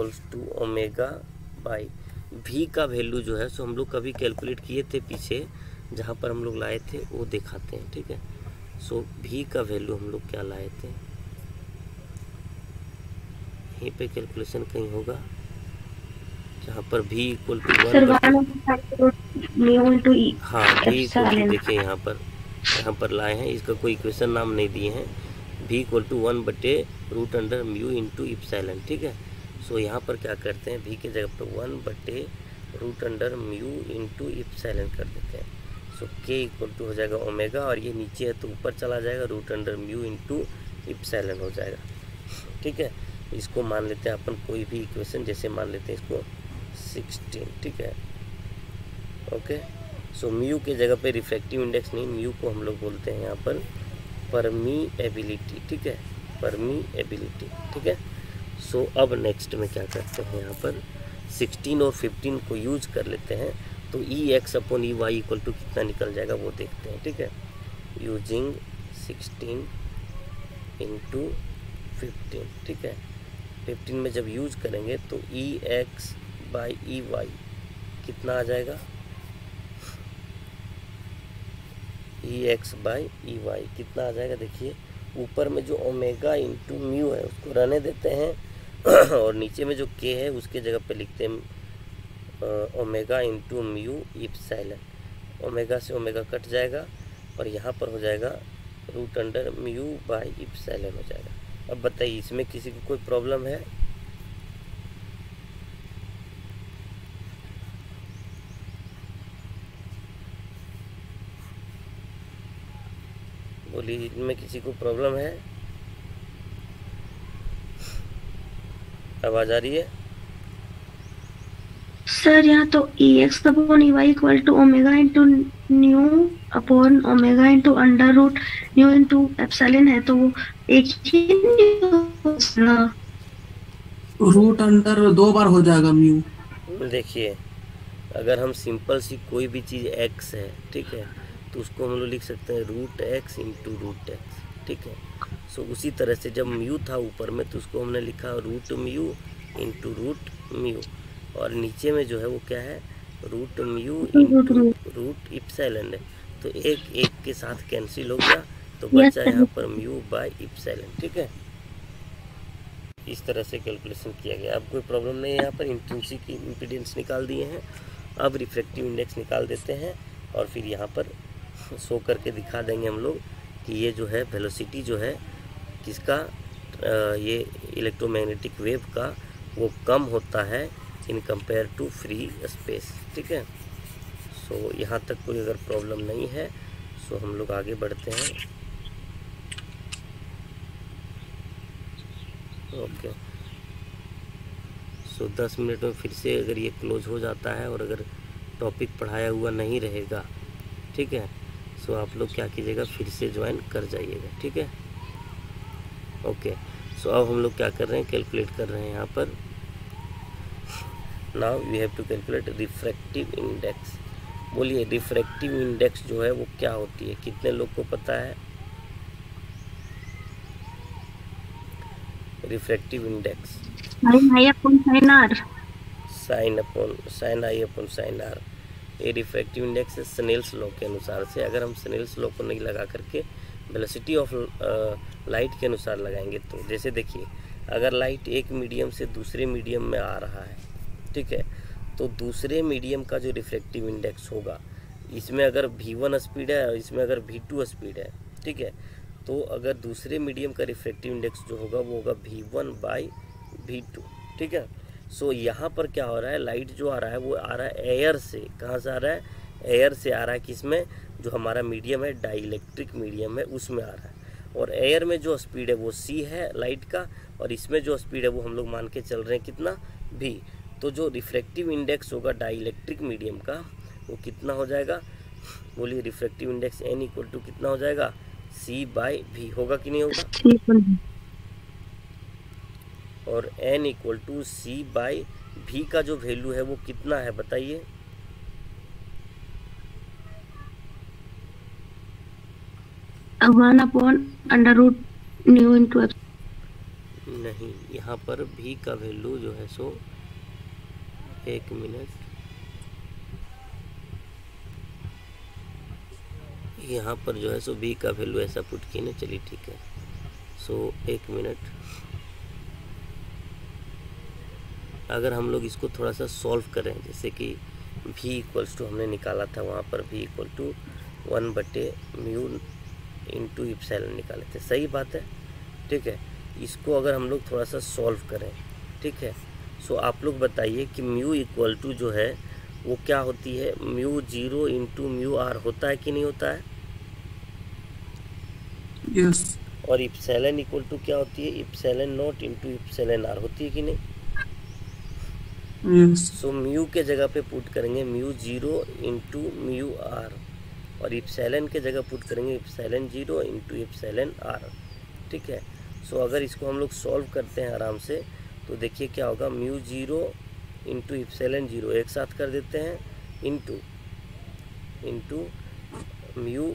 ω/v का वैल्यू जो है सो हम लोग कभी कैलकुलेट किए थे पीछे, जहाँ पर हम लोग लाए थे वो दिखाते हैं, ठीक है। सो v का वैल्यू हम लोग क्या लाए थे, यहीं पे कैलकुलेशन कहीं होगा जहाँ पर v = 1। हाँ, v देखिए यहाँ पर लाए हैं, इसका कोई इक्वेशन नाम नहीं दिए हैं। v = 1/√μ इंटू इप्सिलॉन, ठीक है। सो यहाँ पर क्या करते हैं, v के जगह पर 1/√μ इंटू इप्सिलॉन कर देते हैं। सो k = हो जाएगा ओमेगा, और ये नीचे है तो ऊपर चला जाएगा, √μ इंटू इप्सिलॉन हो जाएगा, ठीक है। इसको मान लेते हैं अपन कोई भी इक्वेशन, जैसे मान लेते हैं इसको 16, ठीक है। ओके, सो म्यू के जगह पे रिफ्रैक्टिव इंडेक्स नहीं, म्यू को हम लोग बोलते हैं यहाँ पर परमीएबिलिटी, ठीक है, परमीएबिलिटी, ठीक है। सो अब नेक्स्ट में क्या करते हैं, यहाँ पर 16 और 15 को यूज कर लेते हैं तो EX/EY = कितना निकल जाएगा वो देखते हैं, ठीक है। यूजिंग 16 × 15, ठीक है। 15 में जब यूज करेंगे तो EX/EY कितना आ जाएगा, EX/EY कितना आ जाएगा, देखिए ऊपर में जो ओमेगा इंटू म्यू है उसको रहने देते हैं और नीचे में जो के है उसके जगह पे लिखते हैं omega into mu epsilon. Omega से ओमेगा कट जाएगा और यहाँ पर हो जाएगा √μ/इप्सिलॉन हो जाएगा। अब बताइए इसमें किसी को कोई प्रॉब्लम है, बोलिए, इनमें किसी को प्रॉब्लम है, आवाज आ रही है सर? यहाँ तो EX/EY = omega into nu upon omega into √μ into epsilon है, तो वो एक ही रूट अंडर 2 बार हो जाएगा म्यू। देखिए अगर हम सिंपल सी कोई भी चीज़ x है, ठीक है, तो उसको हम लोग लिख सकते हैं √x इंटू √x, ठीक है। सो उसी तरह से जब म्यू था ऊपर में तो उसको हमने लिखा √μ इंटू √μ, और नीचे में जो है वो क्या है, √μ इंटू √इप्सिलॉन है। तो एक एक के साथ कैंसिल हो गया तो बचा यहाँ पर μ/इप्सिलॉन, ठीक है। इस तरह से कैलकुलेशन किया गया। अब कोई प्रॉब्लम नहीं है, यहाँ पर इंट्रिंसिक इम्पीडेंस निकाल दिए हैं। अब रिफ्रैक्टिव इंडेक्स निकाल देते हैं और फिर यहाँ पर शो करके दिखा देंगे हम लोग कि ये जो है वेलोसिटी जो है किसका, ये इलेक्ट्रोमैग्नेटिक वेव का वो कम होता है in compare to free space. ठीक है, सो यहाँ तक कोई अगर प्रॉब्लम नहीं है सो हम लोग आगे बढ़ते हैं। ओके, सो 10 मिनट में फिर से अगर ये क्लोज हो जाता है और अगर टॉपिक पढ़ाया हुआ नहीं रहेगा, ठीक है, सो आप लोग क्या कीजिएगा, फिर से ज्वाइन कर जाइएगा। ठीक है, ओके, सो अब हम लोग क्या कर रहे हैं, कैलकुलेट कर रहे हैं यहाँ पर। Now we have to calculate refractive index. बोलिए रिफ्रैक्टिव इंडेक्स जो है वो क्या होती है, कितने लोग को पता है? Refractive index sine i upon sine r. Sine i upon sine r, ये रिफ्रैक्टिव इंडेक्स है स्नेल्स लॉ के अनुसार से। अगर हम स्नेल्स लॉ को नहीं लगा करके वेलोसिटी ऑफ लाइट के अनुसार लगाएंगे तो जैसे देखिए, अगर लाइट एक मीडियम से दूसरे मीडियम में आ रहा है, ठीक है, तो दूसरे मीडियम का जो रिफ्रैक्टिव इंडेक्स होगा, इसमें अगर v1 स्पीड है और इसमें अगर v2 स्पीड है, ठीक है, तो अगर दूसरे मीडियम का रिफ्रैक्टिव इंडेक्स जो होगा वो होगा v1/v2। ठीक है, सो यहाँ पर क्या हो रहा है, लाइट जो आ रहा है वो आ रहा है एयर से। कहाँ से आ रहा है? एयर से आ रहा है। किसमें? जो हमारा मीडियम है डाइइलेक्ट्रिक मीडियम है उसमें आ रहा है। और एयर में जो स्पीड है वो c है लाइट का, और इसमें जो स्पीड है वो हम लोग मान के चल रहे हैं कितना, v। तो जो रिफ्रैक्टिव इंडेक्स होगा डाइइलेक्ट्रिक मीडियम का वो कितना हो जाएगा? बोलिए refractive index n equal to कितना हो जाएगा? c/v होगा कि नहीं होगा? और n इक्वल टू c/v का जो वैल्यू है वो कितना है बताइए? One upon under root mu into नहीं, यहाँ पर v का वैल्यू जो है सो, एक मिनट, यहाँ पर जो है सो v का वैल्यू ऐसा पुट किए ना, चलिए ठीक है। सो एक मिनट, अगर हम लोग इसको थोड़ा सा सॉल्व करें, जैसे कि v इक्वल्स टू हमने निकाला था वहाँ पर v इक्वल टू 1/म्यू इंटू इप्सिलॉन निकाले थे, सही बात है। ठीक है, इसको अगर हम लोग थोड़ा सा सॉल्व करें, ठीक है, सो आप लोग बताइए कि म्यू इक्वल टू जो है वो क्या होती है? म्यू 0 इंटू म्यू आर होता है कि नहीं होता है? यस। और इप्सिलॉन इक्वल टू क्या होती है? Epsilon naught into epsilon r होती है कि नहीं? यस। सो म्यू के जगह पे पुट करेंगे म्यू 0 इंटू म्यू आर, और इप्सिलॉन के जगह पुट करेंगे इप्सिलॉन 0 इंटू इप्सिलॉन आर। ठीक है, सो अगर इसको हम लोग सॉल्व करते हैं आराम से तो देखिए क्या होगा, म्यू 0 इंटू इप्सिलॉन 0 एक साथ कर देते हैं, into mu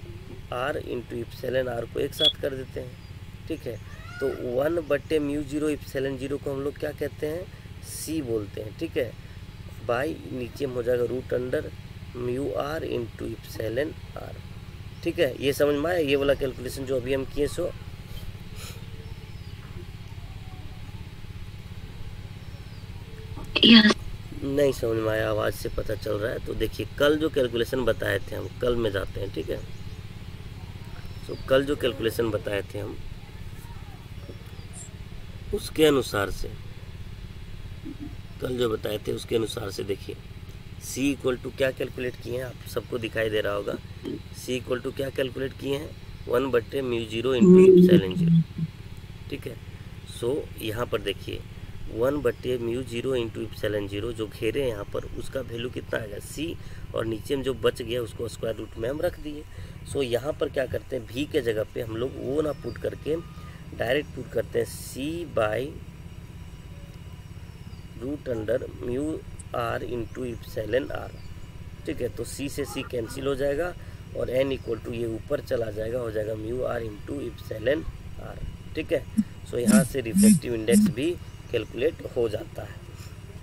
r into epsilon r को एक साथ कर देते हैं। ठीक है, तो 1/म्यू 0 इप्सिलॉन 0 को हम लोग क्या कहते हैं? c बोलते हैं। ठीक है, बाई नीचे में हो जाएगा root under mu r into epsilon r. ठीक है, ये समझ में आया ये वाला कैलकुलेशन जो अभी हम किए? So yes. नहीं समझ में आया, आवाज़ से पता चल रहा है। तो देखिए कल जो कैलकुलेशन बताए थे हम, कल में जाते हैं। ठीक है, तो कल जो कैलकुलेशन बताए थे हम उसके अनुसार से, कल जो बताए थे उसके अनुसार से देखिए c इक्वल टू क्या कैलकुलेट किए हैं, आप सबको दिखाई दे रहा होगा। c इक्वल टू क्या कैलकुलेट किए हैं? 1/म्यू 0 इंटू इप्सिलॉन 0। ठीक है, सो यहाँ पर देखिए 1/म्यू 0 इंटू इप्सिलॉन 0 जो घेरे हैं यहाँ पर, उसका वैल्यू कितना आएगा? c, और नीचे में जो बच गया उसको स्क्वायर रूट में हम रख दिए। सो यहाँ पर क्या करते हैं, v के जगह पे हम लोग वो ना पुट करके डायरेक्ट पुट करते हैं c/√म्यू आर इंटू इप्सिलॉन आर। ठीक है, तो c से c कैंसिल हो जाएगा और n इक्वल टू ये ऊपर चला जाएगा, हो जाएगा mu r into epsilon r. ठीक है, सो यहाँ से रिफ्रैक्टिव इंडेक्स भी कैलकुलेट हो जाता है।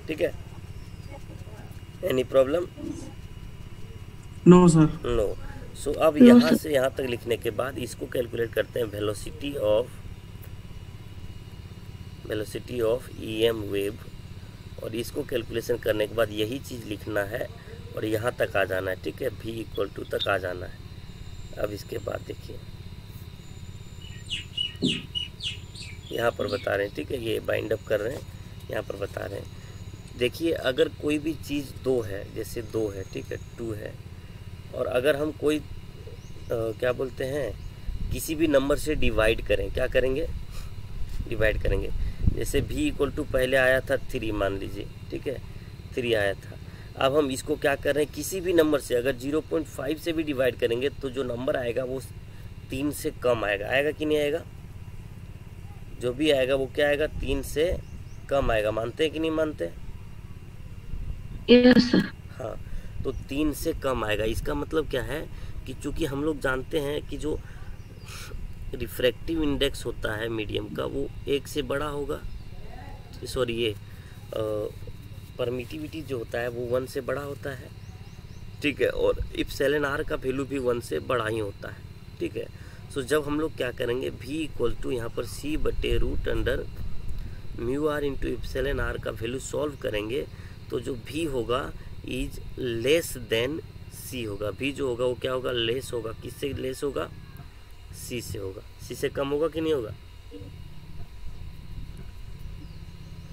ठीक है, any problem? No sir. No. So अब यहाँ से यहाँ तक लिखने के बाद इसको कैलकुलेट करते हैं वेलोसिटी ऑफ EM वेव, और इसको कैलकुलेशन करने के बाद यही चीज़ लिखना है और यहाँ तक आ जाना है। ठीक है, v इक्वल टू तक आ जाना है। अब इसके बाद देखिए यहाँ पर बता रहे हैं, ठीक है, ये बाइंड अप कर रहे हैं, यहाँ पर बता रहे हैं। देखिए अगर कोई भी चीज़ 2 है, जैसे 2 है, ठीक है, 2 है, और अगर हम कोई क्या बोलते हैं किसी भी नंबर से डिवाइड करें, क्या करेंगे, डिवाइड करेंगे। जैसे v इक्वल टू पहले आया था 3 मान लीजिए, ठीक है, 3 आया था। अब हम इसको क्या कर रहे हैं, किसी भी नंबर से अगर 0.5 से भी डिवाइड करेंगे तो जो नंबर आएगा वो 3 से कम आएगा। आएगा कि नहीं आएगा? जो भी आएगा वो क्या आएगा, 3 से कम आएगा। मानते हैं कि नहीं मानते? Yes sir. हाँ, तो 3 से कम आएगा। इसका मतलब क्या है कि चूंकि हम लोग जानते हैं कि जो रिफ्रैक्टिव इंडेक्स होता है मीडियम का वो 1 से बड़ा होगा, सॉरी ये परमिटिविटी जो होता है वो 1 से बड़ा होता है, ठीक है, और इप्सिलॉन आर का वैल्यू भी 1 से बड़ा ही होता है, ठीक है। सो जब हम लोग क्या करेंगे, v इक्वल टू यहाँ पर c बटे root under mu r into epsilon r का वैल्यू सॉल्व करेंगे तो जो v होगा इज लेस देन c होगा। v जो होगा वो क्या होगा, लेस होगा। किससे लेस होगा? c से होगा। c से कम होगा कि नहीं होगा,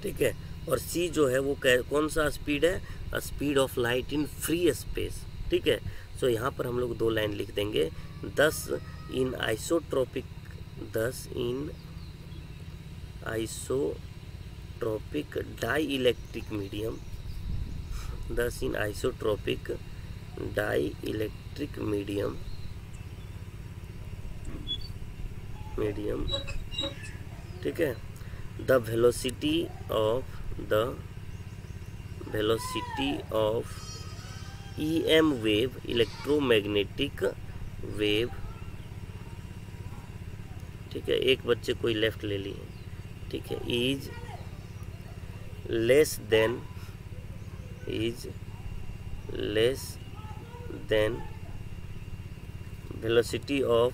ठीक है। और c जो है वो कौन सा स्पीड है, speed of light in free space, ठीक है। सो यहाँ पर हम लोग 2 लाइन लिख देंगे, 10 इन आइसोट्रोपिक डाई इलेक्ट्रिक मीडियम, 10 इन आइसोट्रोपिक डाई इलेक्ट्रिक मीडियम, ठीक है। The velocity of EM wave, electromagnetic wave, ठीक है, एक बच्चे कोई लेफ्ट ले लिए, ठीक है, is less then velocity of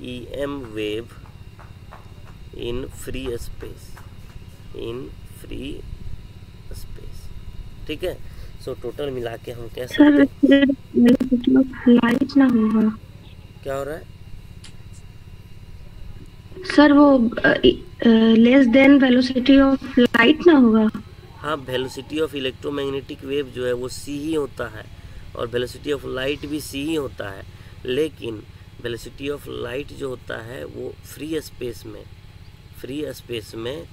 EM wave in free space, ठीक है। सो टोटल मिला के हम कह सकते हैं लाइट ना होगा। क्या हो रहा है सर, वो less than velocity of light ना होगा। हाँ, वेलोसिटी ऑफ इलेक्ट्रोमैग्नेटिक वेव जो है वो c ही होता है और वेलोसिटी ऑफ लाइट भी c ही होता है, लेकिन वेलोसिटी ऑफ लाइट जो होता है वो फ्री स्पेस में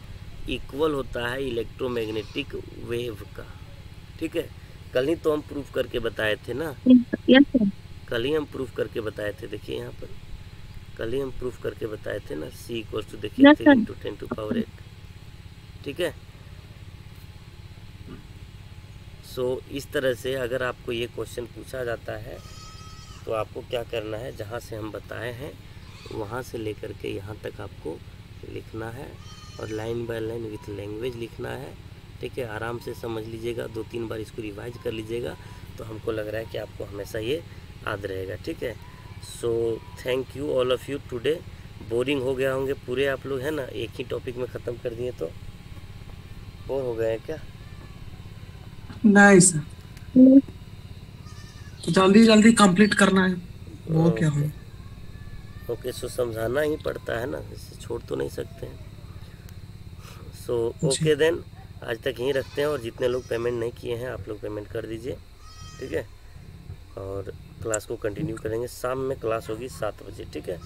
इक्वल होता है इलेक्ट्रोमैग्नेटिक वेव का, ठीक है। कल ही तो हम प्रूफ करके बताए थे ना, यस सर। कल ही हम प्रूफ करके बताए थे। देखिए यहाँ पर कल ही हम प्रूफ करके बताए थे ना, c इक्वल टू देखिए 3 × 10⁸, ठीक है। सो इस तरह से अगर आपको ये क्वेश्चन पूछा जाता है तो आपको क्या करना है, जहाँ से हम बताए हैं वहाँ से लेकर के यहाँ तक आपको लिखना है और line by line with language लिखना है, ठीक है। आराम से समझ लीजिएगा, 2-3 बार इसको रिवाइज कर लीजिएगा तो हमको लग रहा है कि आपको हमेशा ये याद रहेगा, ठीक है। So thank you all of you today. Boring हो गया होंगे पूरे आप लोग, है ना, एक ही टॉपिक में ख़त्म कर दिए तो बोर हो गए हैं क्या? नहीं सर, तो जल्दी जल्दी कंप्लीट करना है, वो क्या हो। ओके, सो समझाना ही पड़ता है ना, इसे छोड़ तो नहीं सकते हैं। सो ओके देन, आज तक यहीं रखते हैं और जितने लोग पेमेंट नहीं किए हैं आप लोग पेमेंट कर दीजिए, ठीक है। और क्लास को कंटिन्यू करेंगे, शाम में क्लास होगी 7 बजे, ठीक है।